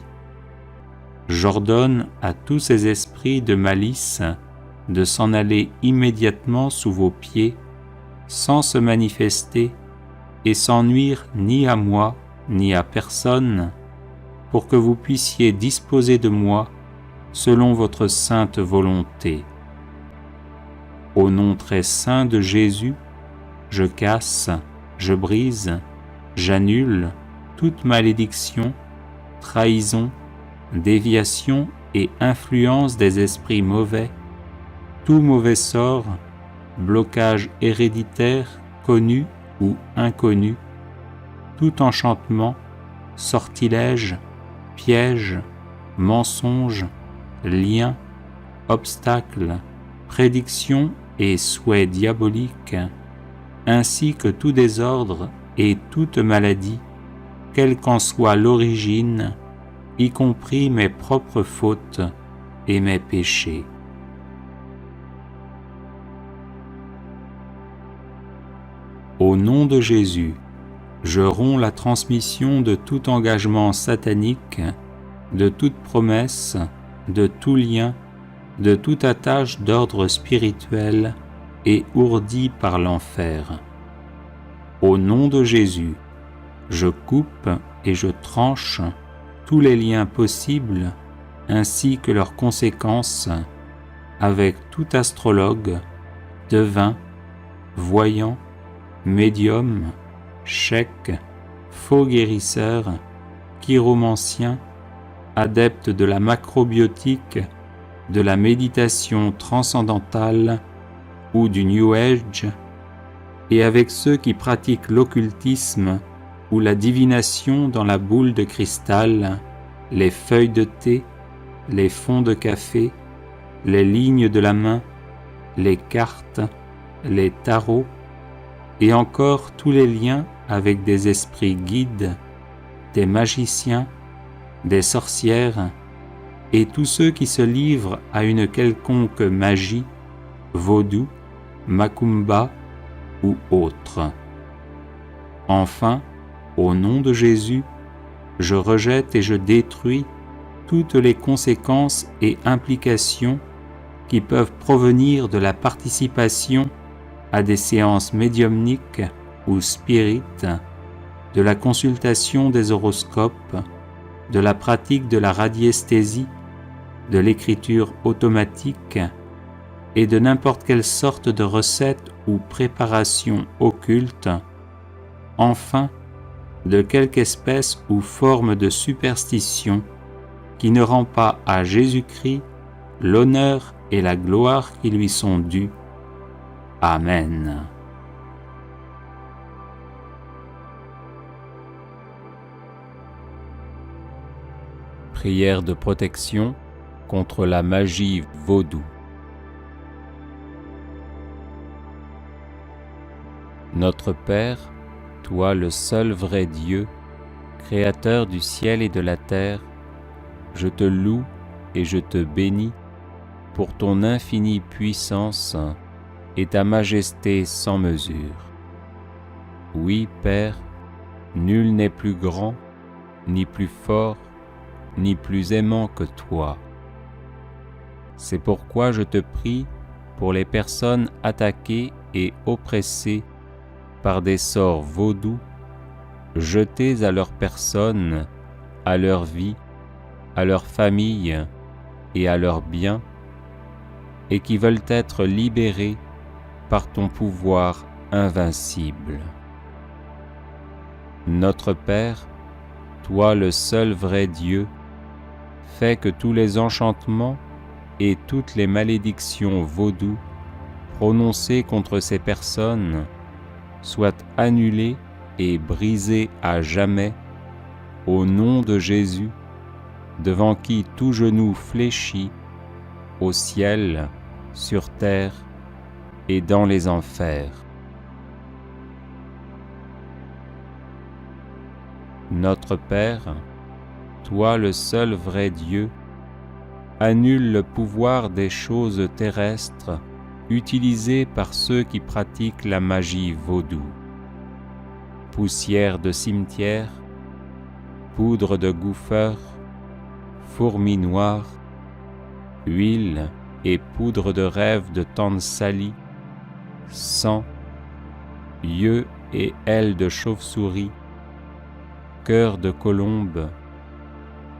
J'ordonne à tous ces esprits de malice de s'en aller immédiatement sous vos pieds, sans se manifester et sans nuire ni à moi ni à personne, pour que vous puissiez disposer de moi selon votre sainte volonté. Au nom très saint de Jésus, je casse, je brise, j'annule toute malédiction, trahison, déviation et influence des esprits mauvais, tout mauvais sort, blocage héréditaire connu ou inconnu, tout enchantement, sortilège, piège, mensonge, lien, obstacle, prédiction et souhait diabolique, ainsi que tout désordre et toute maladie, quelle qu'en soit l'origine, y compris mes propres fautes et mes péchés. Au nom de Jésus, je romps la transmission de tout engagement satanique, de toute promesse, de tout lien, de toute attache d'ordre spirituel et ourdie par l'enfer. Au nom de Jésus, je coupe et je tranche tous les liens possibles ainsi que leurs conséquences avec tout astrologue, devin, voyant, médium, chèque, faux guérisseurs, chiromanciens, adeptes de la macrobiotique, de la méditation transcendantale ou du New Age, et avec ceux qui pratiquent l'occultisme ou la divination dans la boule de cristal, les feuilles de thé, les fonds de café, les lignes de la main, les cartes, les tarots, et encore tous les liens avec des esprits guides, des magiciens, des sorcières, et tous ceux qui se livrent à une quelconque magie, vaudou, macumba ou autre. Enfin, au nom de Jésus, je rejette et je détruis toutes les conséquences et implications qui peuvent provenir de la participation à des séances médiumniques ou spirites, de la consultation des horoscopes, de la pratique de la radiesthésie, de l'écriture automatique et de n'importe quelle sorte de recette ou préparation occulte, enfin de quelque espèce ou forme de superstition qui ne rend pas à Jésus-Christ l'honneur et la gloire qui lui sont dus. Amen. Prière de protection contre la magie vaudou. Notre Père, toi le seul vrai Dieu, Créateur du ciel et de la terre, je te loue et je te bénis pour ton infinie puissance et ta majesté sans mesure. Oui, Père, nul n'est plus grand, ni plus fort, ni plus aimant que toi. C'est pourquoi je te prie pour les personnes attaquées et oppressées par des sorts vaudous, jetés à leur personne, à leur vie, à leur famille et à leurs biens, et qui veulent être libérés par ton pouvoir invincible. Notre Père, toi le seul vrai Dieu, fais que tous les enchantements et toutes les malédictions vaudous prononcées contre ces personnes soient annulés et brisés à jamais au nom de Jésus, devant qui tout genou fléchit, au ciel, sur terre et dans les enfers. Notre Père, toi le seul vrai Dieu, annule le pouvoir des choses terrestres utilisées par ceux qui pratiquent la magie vaudou. Poussière de cimetière, poudre de gouffeur, fourmis noires, huile et poudre de rêve de tante Sally, sang, yeux et ailes de chauve-souris, cœur de colombe,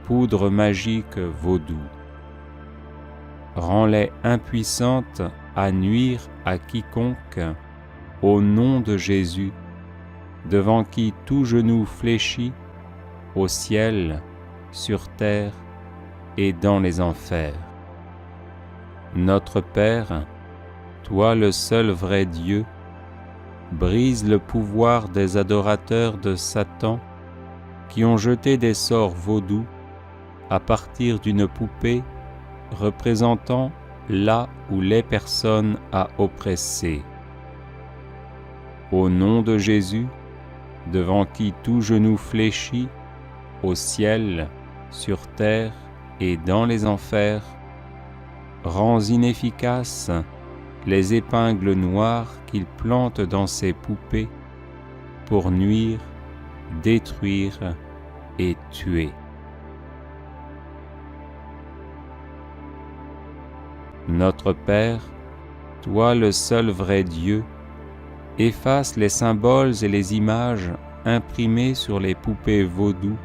poudre magique vaudou. Rends-les impuissantes à nuire à quiconque, au nom de Jésus, devant qui tout genou fléchit, au ciel, sur terre et dans les enfers. Notre Père, toi le seul vrai Dieu, brise le pouvoir des adorateurs de Satan qui ont jeté des sorts vaudous à partir d'une poupée représentant là où les personnes à oppresser. Au nom de Jésus, devant qui tout genou fléchit, au ciel, sur terre et dans les enfers, rends inefficaces les épingles noires qu'ils plantent dans ces poupées pour nuire, détruire et tuer. Notre Père, toi le seul vrai Dieu, efface les symboles et les images imprimées sur les poupées vaudou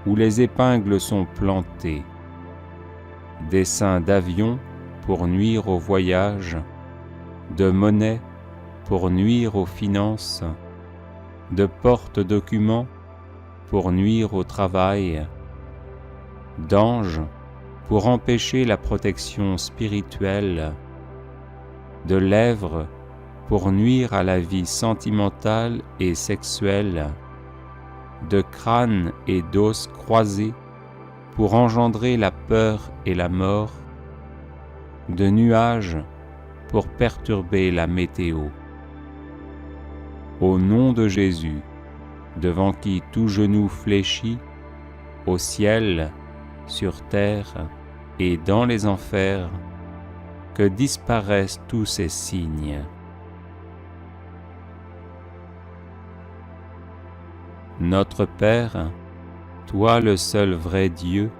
où les épingles sont plantées. Dessins d'avions pour nuire au voyage, de monnaie pour nuire aux finances, de porte-documents pour nuire au travail, d'anges pour empêcher la protection spirituelle, de lèvres pour nuire à la vie sentimentale et sexuelle, de crânes et d'os croisés pour engendrer la peur et la mort, de nuages pour perturber la météo. Au nom de Jésus, devant qui tout genou fléchit, au ciel, sur terre et dans les enfers, que disparaissent tous ces signes. Notre Père, toi le seul vrai Dieu,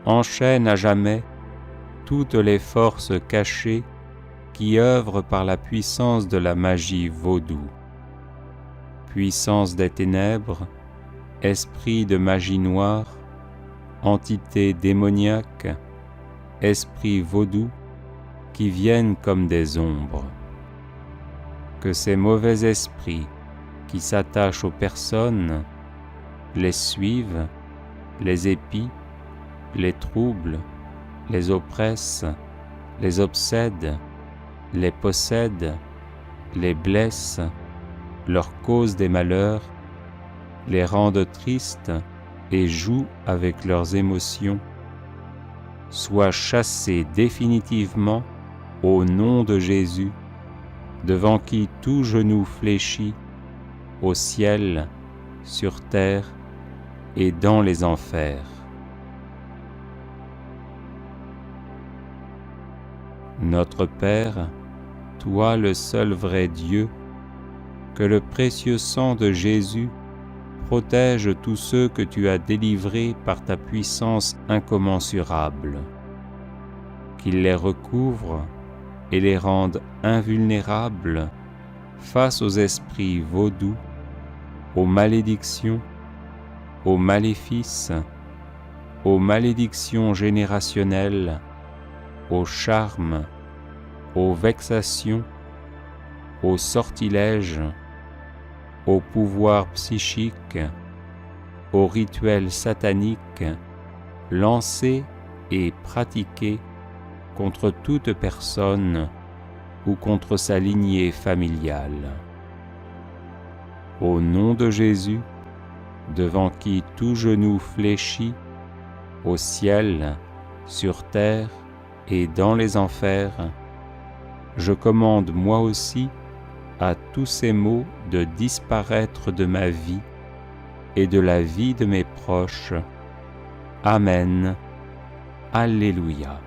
enchaîne à jamais toutes les forces cachées qui œuvrent par la puissance de la magie vaudou. Puissance des ténèbres, esprit de magie noire, entité démoniaque, esprit vaudou, qui viennent comme des ombres. Que ces mauvais esprits qui s'attachent aux personnes les suivent, les épient, les troublent, les oppressent, les obsèdent, les possèdent, les blessent, leur causent des malheurs, les rendent tristes et jouent avec leurs émotions, soient chassés définitivement au nom de Jésus, devant qui tout genou fléchit, au ciel, sur terre et dans les enfers. Notre Père, toi le seul vrai Dieu, que le précieux sang de Jésus protège tous ceux que tu as délivrés par ta puissance incommensurable, qu'il les recouvre et les rende invulnérables face aux esprits vaudous, aux malédictions, aux maléfices, aux malédictions générationnelles, aux charmes, aux vexations, aux sortilèges, aux pouvoirs psychiques, aux rituels sataniques lancés et pratiqués contre toute personne ou contre sa lignée familiale. Au nom de Jésus, devant qui tout genou fléchit, au ciel, sur terre et dans les enfers, je commande moi aussi à tous ces maux de disparaître de ma vie et de la vie de mes proches. Amen. Alléluia.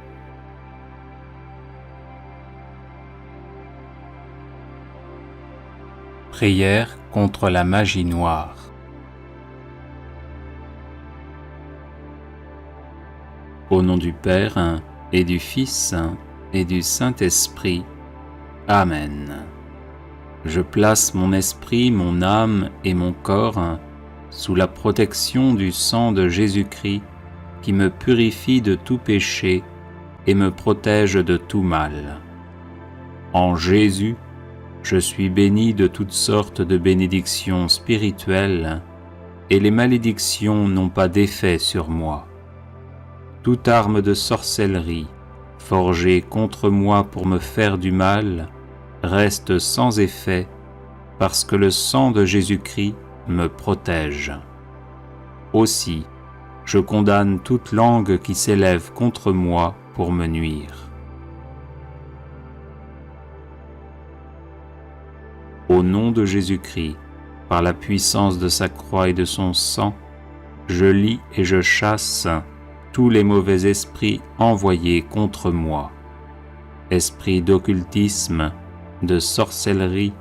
Prière contre la magie noire. Au nom du Père et du Fils et du Saint-Esprit. Amen. Je place mon esprit, mon âme et mon corps sous la protection du sang de Jésus-Christ qui me purifie de tout péché et me protège de tout mal. En Jésus, je suis béni de toutes sortes de bénédictions spirituelles et les malédictions n'ont pas d'effet sur moi. Toute arme de sorcellerie forgée contre moi pour me faire du mal reste sans effet parce que le sang de Jésus-Christ me protège. Aussi, je condamne toute langue qui s'élève contre moi pour me nuire. Au nom de Jésus-Christ, par la puissance de sa croix et de son sang, je lis et je chasse tous les mauvais esprits envoyés contre moi. Esprits d'occultisme, de sorcellerie,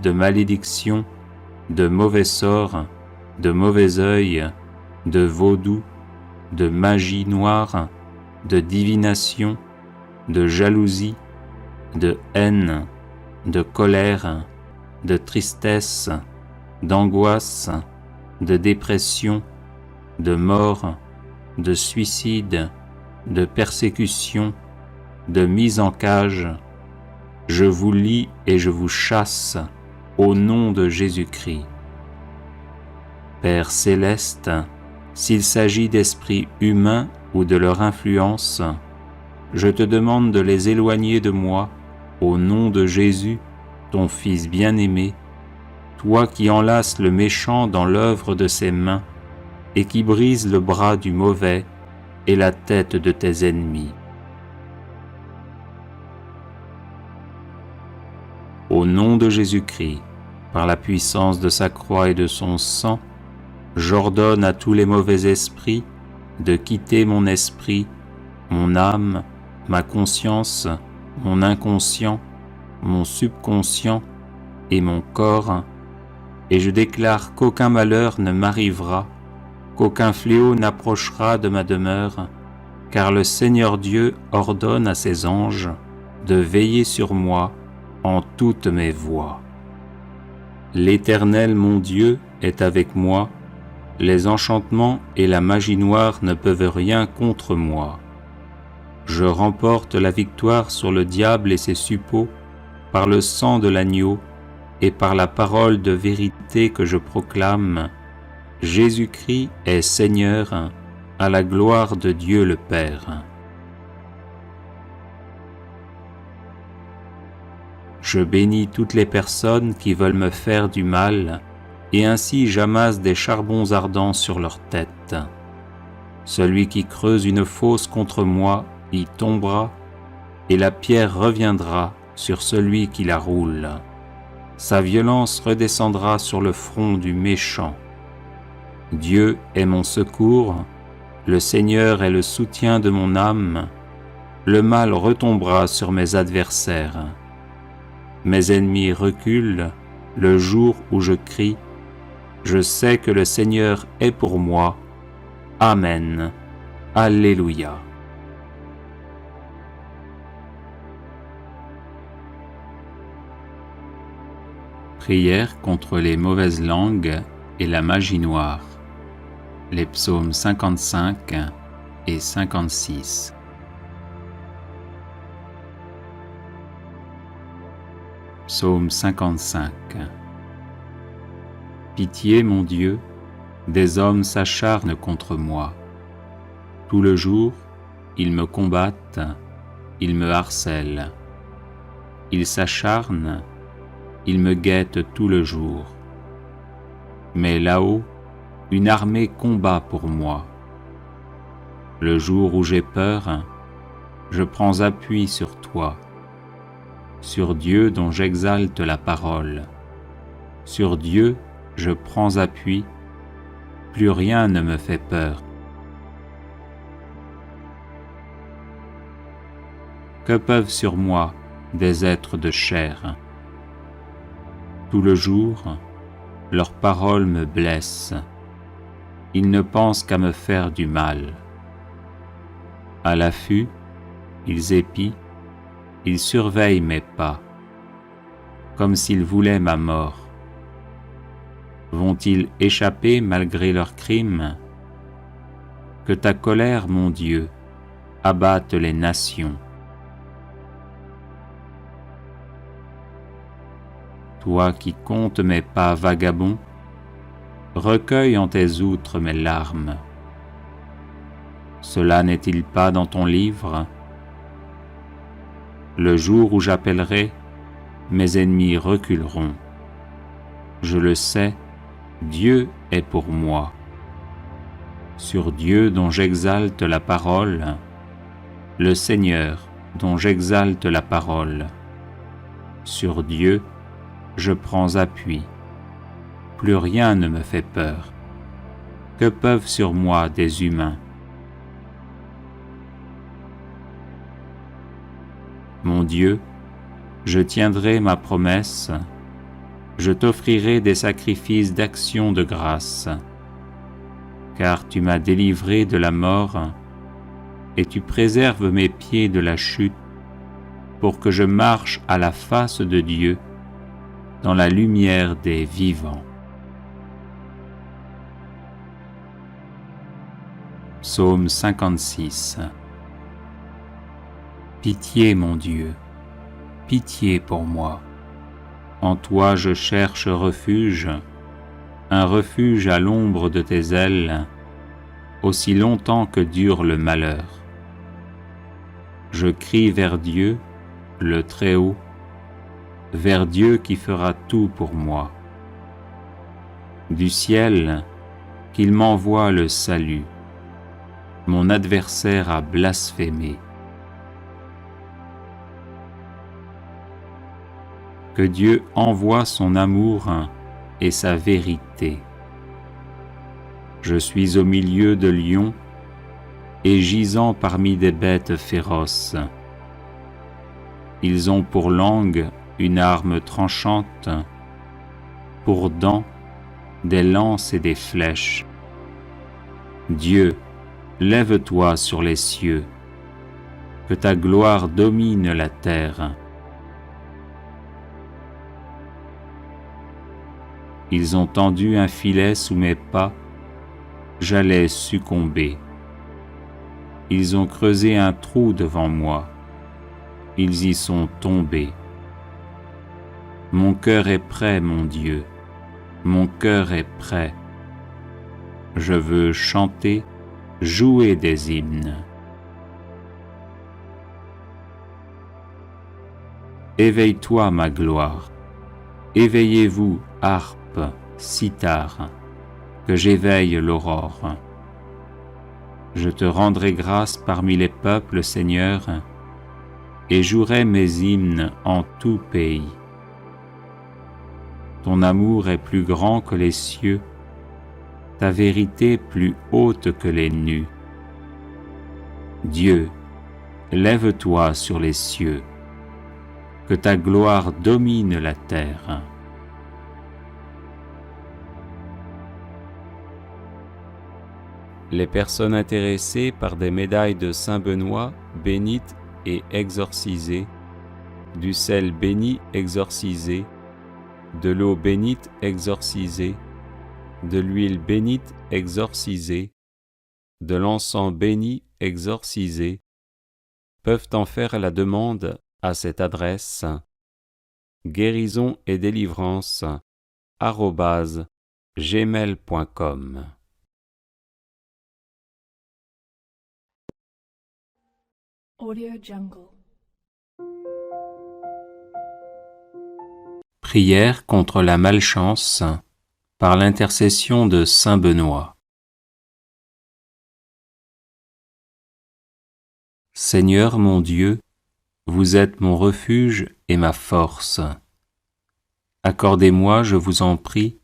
de malédiction, de mauvais sorts, de mauvais œil, de vaudou, de magie noire, de divination, de jalousie, de haine, de colère, de tristesse, d'angoisse, de dépression, de mort, de suicide, de persécution, de mise en cage. Je vous lie et je vous chasse au nom de Jésus-Christ. Père céleste, s'il s'agit d'esprits humains ou de leur influence, je te demande de les éloigner de moi, au nom de Jésus, ton Fils bien-aimé, toi qui enlaces le méchant dans l'œuvre de ses mains et qui brises le bras du mauvais et la tête de tes ennemis. Au nom de Jésus-Christ, par la puissance de sa croix et de son sang, j'ordonne à tous les mauvais esprits de quitter mon esprit, mon âme, ma conscience, mon inconscient, mon subconscient et mon corps, et je déclare qu'aucun malheur ne m'arrivera, qu'aucun fléau n'approchera de ma demeure, car le Seigneur Dieu ordonne à ses anges de veiller sur moi en toutes mes voies. L'Éternel mon Dieu est avec moi, les enchantements et la magie noire ne peuvent rien contre moi. Je remporte la victoire sur le diable et ses suppôts par le sang de l'agneau et par la parole de vérité que je proclame. Jésus-Christ est Seigneur, à la gloire de Dieu le Père. Je bénis toutes les personnes qui veulent me faire du mal, et ainsi j'amasse des charbons ardents sur leur tête. Celui qui creuse une fosse contre moi y tombera, et la pierre reviendra sur celui qui la roule. Sa violence redescendra sur le front du méchant. Dieu est mon secours, le Seigneur est le soutien de mon âme, le mal retombera sur mes adversaires. Mes ennemis reculent le jour où je crie, je sais que le Seigneur est pour moi. Amen. Alléluia. Prière contre les mauvaises langues et la magie noire. Les psaumes 55 et 56. Psaume 55. Pitié, mon Dieu, des hommes s'acharnent contre moi. Tout le jour, ils me combattent, ils me harcèlent. Ils s'acharnent, ils me guettent tout le jour. Mais là-haut, une armée combat pour moi. Le jour où j'ai peur, je prends appui sur toi, sur Dieu dont j'exalte la parole. Sur Dieu, je prends appui, plus rien ne me fait peur. Que peuvent sur moi des êtres de chair? Tout le jour, leurs paroles me blessent. Ils ne pensent qu'à me faire du mal. À l'affût, ils épient, ils surveillent mes pas, comme s'ils voulaient ma mort. Vont-ils échapper malgré leurs crimes? Que ta colère, mon Dieu, abatte les nations. Toi qui comptes mes pas vagabonds, recueille en tes outres mes larmes. Cela n'est-il pas dans ton livre? Le jour où j'appellerai, mes ennemis reculeront. Je le sais, Dieu est pour moi. Sur Dieu dont j'exalte la parole, le Seigneur dont j'exalte la parole. Sur Dieu, je prends appui. Plus rien ne me fait peur. Que peuvent sur moi des humains? Mon Dieu, je tiendrai ma promesse, je t'offrirai des sacrifices d'action de grâce, car tu m'as délivré de la mort et tu préserves mes pieds de la chute pour que je marche à la face de Dieu dans la lumière des vivants. Psaume 56. Pitié, mon Dieu, pitié pour moi. En toi je cherche refuge. un refuge à l'ombre de tes ailes, aussi longtemps que dure le malheur. Je crie vers Dieu, le Très-Haut, vers Dieu qui fera tout pour moi. Du ciel, qu'il m'envoie le salut. Mon adversaire a blasphémé. Que Dieu envoie son amour et sa vérité. Je suis au milieu de lions et gisant parmi des bêtes féroces. Ils ont pour langue une arme tranchante, pour dents des lances et des flèches. Dieu, lève-toi sur les cieux, que ta gloire domine la terre. Ils ont tendu un filet sous mes pas, j'allais succomber. Ils ont creusé un trou devant moi, ils y sont tombés. Mon cœur est prêt, mon Dieu, mon cœur est prêt. Je veux chanter, jouer des hymnes. Éveille-toi, ma gloire, éveillez-vous, harpe, cithare, que j'éveille l'aurore. Je te rendrai grâce parmi les peuples, Seigneur, et jouerai mes hymnes en tout pays. Ton amour est plus grand que les cieux, ta vérité plus haute que les nues. Dieu, lève-toi sur les cieux, que ta gloire domine la terre. Les personnes intéressées par des médailles de Saint Benoît bénites et exorcisées, du sel béni exorcisé, de l'eau bénite exorcisée, de l'huile bénite exorcisée, de l'encens béni exorcisé, peuvent en faire la demande à cette adresse guérison et délivrance @gmail.com. Audio Jungle. Prière contre la malchance par l'intercession de Saint Benoît. Seigneur mon Dieu, vous êtes mon refuge et ma force. Accordez-moi, je vous en prie,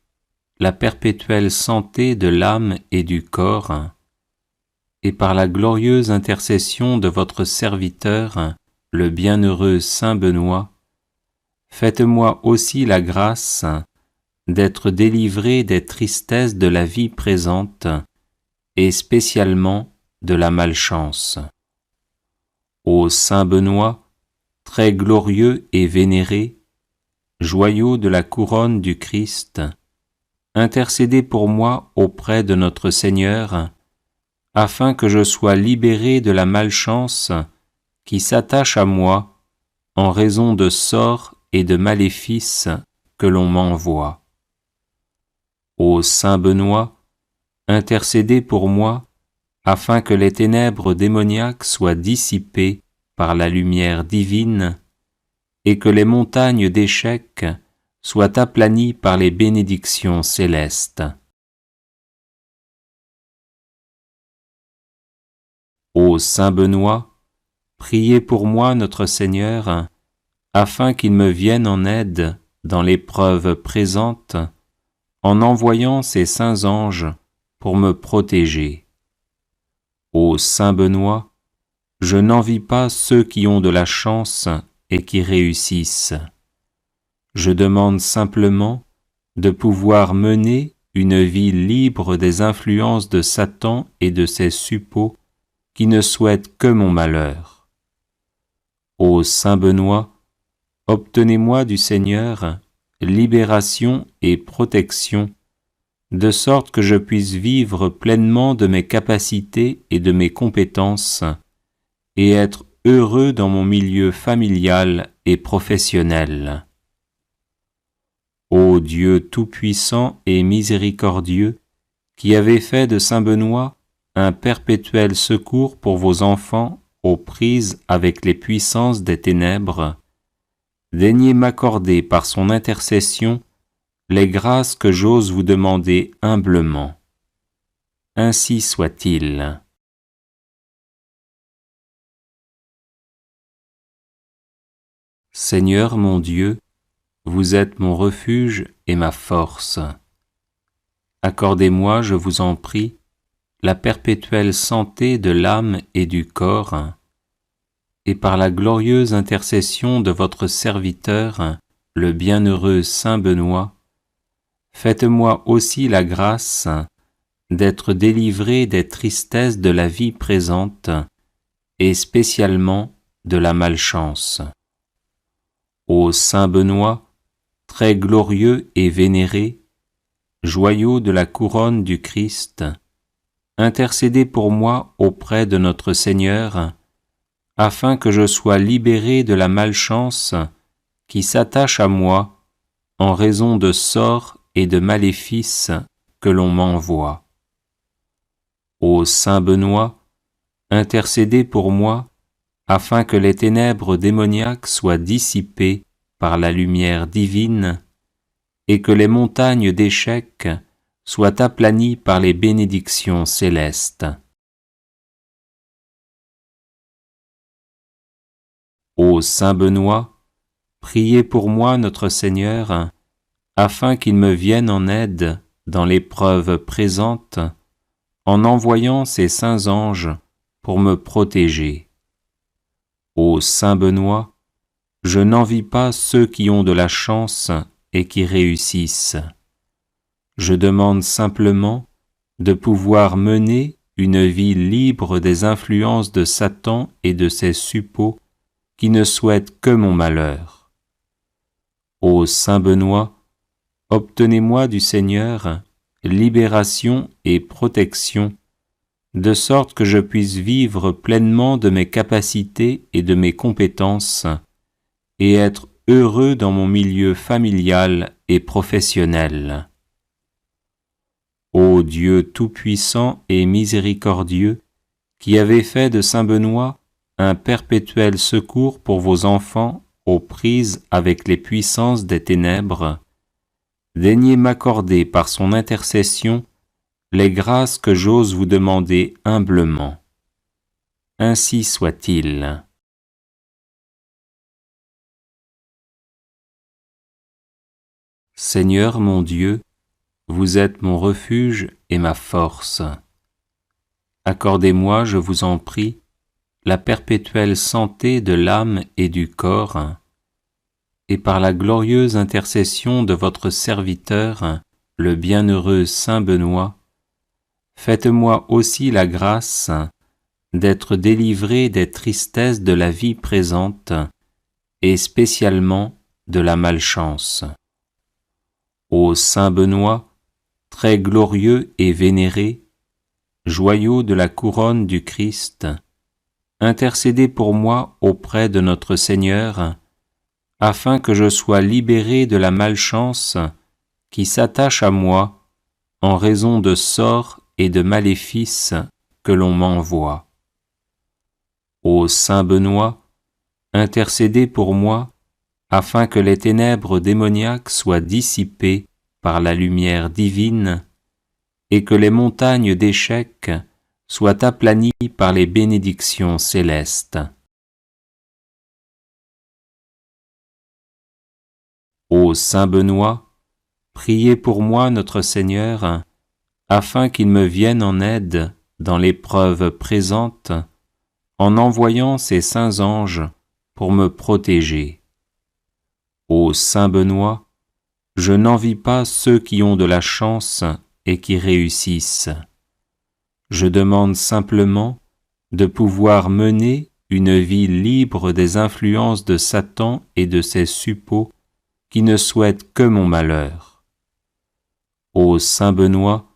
la perpétuelle santé de l'âme et du corps, et par la glorieuse intercession de votre serviteur, le bienheureux Saint Benoît, faites-moi aussi la grâce d'être délivré des tristesses de la vie présente et spécialement de la malchance. Ô Saint Benoît, très glorieux et vénéré, joyau de la couronne du Christ, intercédez pour moi auprès de notre Seigneur, afin que je sois libéré de la malchance qui s'attache à moi en raison de sorts et de maléfices que l'on m'envoie. Ô Saint Benoît, intercédez pour moi, afin que les ténèbres démoniaques soient dissipées par la lumière divine, et que les montagnes d'échecs soient aplanies par les bénédictions célestes. Ô Saint Benoît, priez pour moi notre Seigneur, afin qu'il me vienne en aide dans l'épreuve présente, en envoyant ses saints anges pour me protéger. Ô Saint Benoît, je n'envie pas ceux qui ont de la chance et qui réussissent. Je demande simplement de pouvoir mener une vie libre des influences de Satan et de ses suppôts qui ne souhaitent que mon malheur. Ô Saint Benoît, obtenez-moi du Seigneur libération et protection, de sorte que je puisse vivre pleinement de mes capacités et de mes compétences, et être heureux dans mon milieu familial et professionnel. Ô Dieu tout-puissant et miséricordieux, qui avez fait de saint Benoît un perpétuel secours pour vos enfants aux prises avec les puissances des ténèbres, daignez m'accorder par son intercession les grâces que j'ose vous demander humblement. Ainsi soit-il. Seigneur mon Dieu, vous êtes mon refuge et ma force. Accordez-moi, je vous en prie, la perpétuelle santé de l'âme et du corps, et par la glorieuse intercession de votre serviteur, le bienheureux saint Benoît, faites-moi aussi la grâce d'être délivré des tristesses de la vie présente, et spécialement de la malchance. Ô saint Benoît, très glorieux et vénéré, joyau de la couronne du Christ, intercédez pour moi auprès de notre Seigneur, afin que je sois libéré de la malchance qui s'attache à moi en raison de sorts et de maléfices que l'on m'envoie. Ô saint Benoît, intercédez pour moi, afin que les ténèbres démoniaques soient dissipées par la lumière divine, et que les montagnes d'échecs soient aplanies par les bénédictions célestes. Ô saint Benoît, priez pour moi notre Seigneur, afin qu'il me vienne en aide dans l'épreuve présente, en envoyant ses saints anges pour me protéger. Ô saint Benoît, je n'envie pas ceux qui ont de la chance et qui réussissent. Je demande simplement de pouvoir mener une vie libre des influences de Satan et de ses suppôts qui ne souhaitent que mon malheur. Ô saint Benoît, obtenez-moi du Seigneur libération et protection, de sorte que je puisse vivre pleinement de mes capacités et de mes compétences, et être heureux dans mon milieu familial et professionnel. Ô Dieu tout-puissant et miséricordieux, qui avez fait de saint Benoît un perpétuel secours pour vos enfants aux prises avec les puissances des ténèbres, daignez m'accorder par son intercession les grâces que j'ose vous demander humblement. Ainsi soit-il. Seigneur mon Dieu, vous êtes mon refuge et ma force. Accordez-moi, je vous en prie, la perpétuelle santé de l'âme et du corps, et par la glorieuse intercession de votre serviteur, le bienheureux saint Benoît, faites-moi aussi la grâce d'être délivré des tristesses de la vie présente, et spécialement de la malchance. Ô saint Benoît, très glorieux et vénéré, joyau de la couronne du Christ, intercédez pour moi auprès de notre Seigneur, afin que je sois libéré de la malchance qui s'attache à moi en raison de sorts et de maléfices que l'on m'envoie. Ô saint Benoît, intercédez pour moi, afin que les ténèbres démoniaques soient dissipées par la lumière divine, et que les montagnes d'échecs soient aplanies par les bénédictions célestes. Ô saint Benoît, priez pour moi notre Seigneur, afin qu'il me vienne en aide dans l'épreuve présente, en envoyant ses saints anges pour me protéger. Ô saint Benoît, je n'envie pas ceux qui ont de la chance et qui réussissent. Je demande simplement de pouvoir mener une vie libre des influences de Satan et de ses suppôts qui ne souhaitent que mon malheur. Ô saint Benoît,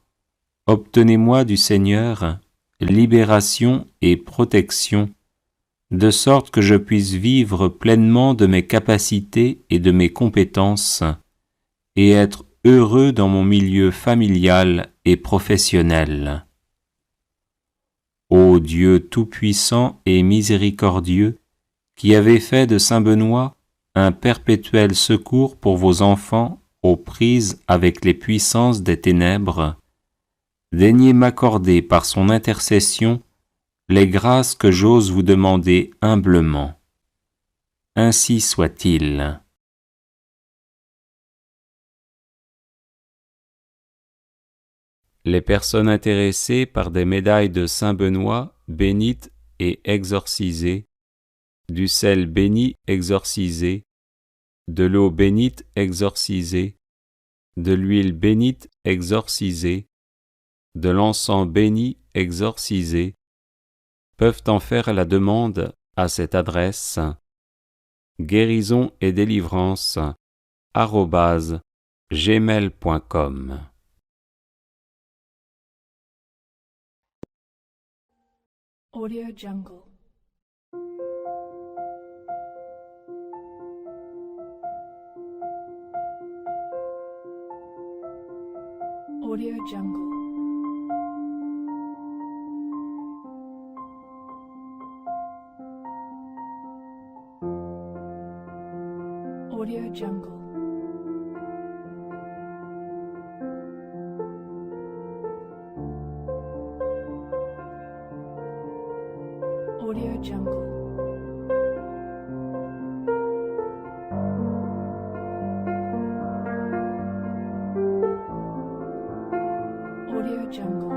obtenez-moi du Seigneur libération et protection, de sorte que je puisse vivre pleinement de mes capacités et de mes compétences, et être heureux dans mon milieu familial et professionnel. Ô Dieu tout-puissant et miséricordieux, qui avez fait de saint Benoît un perpétuel secours pour vos enfants aux prises avec les puissances des ténèbres, daignez m'accorder par son intercession les grâces que j'ose vous demander humblement. Ainsi soit-il. Les personnes intéressées par des médailles de saint Benoît bénites et exorcisées, du sel béni exorcisé, de l'eau bénite exorcisée, de l'huile bénite exorcisée, de l'encens béni exorcisé, peuvent en faire la demande à cette adresse guérison et délivrance @gmail.com. Audio Jungle. Audio Jungle. Audio Jungle. Audio Jungle. Audio Jungle. Audio Jungle.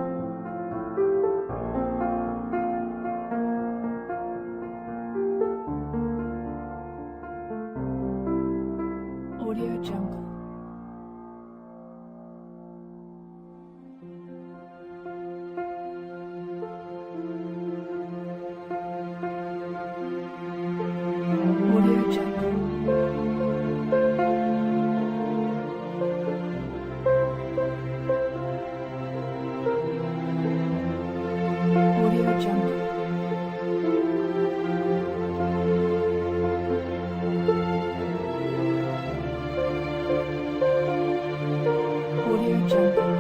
Audio Jungle. Audio Jungle. Audio Jungle. Audio Jungle. Audio Jungle.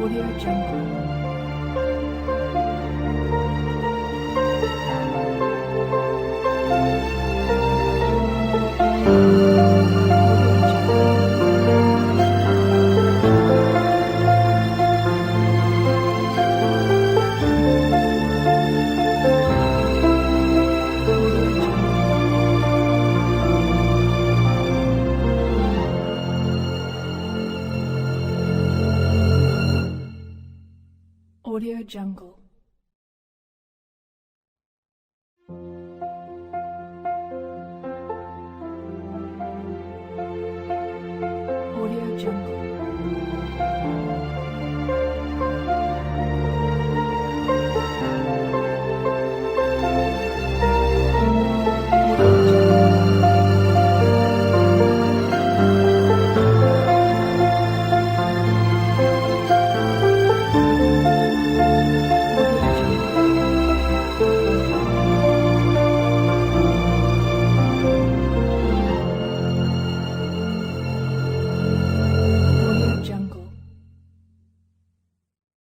Audio Jungle. Audio Jungle.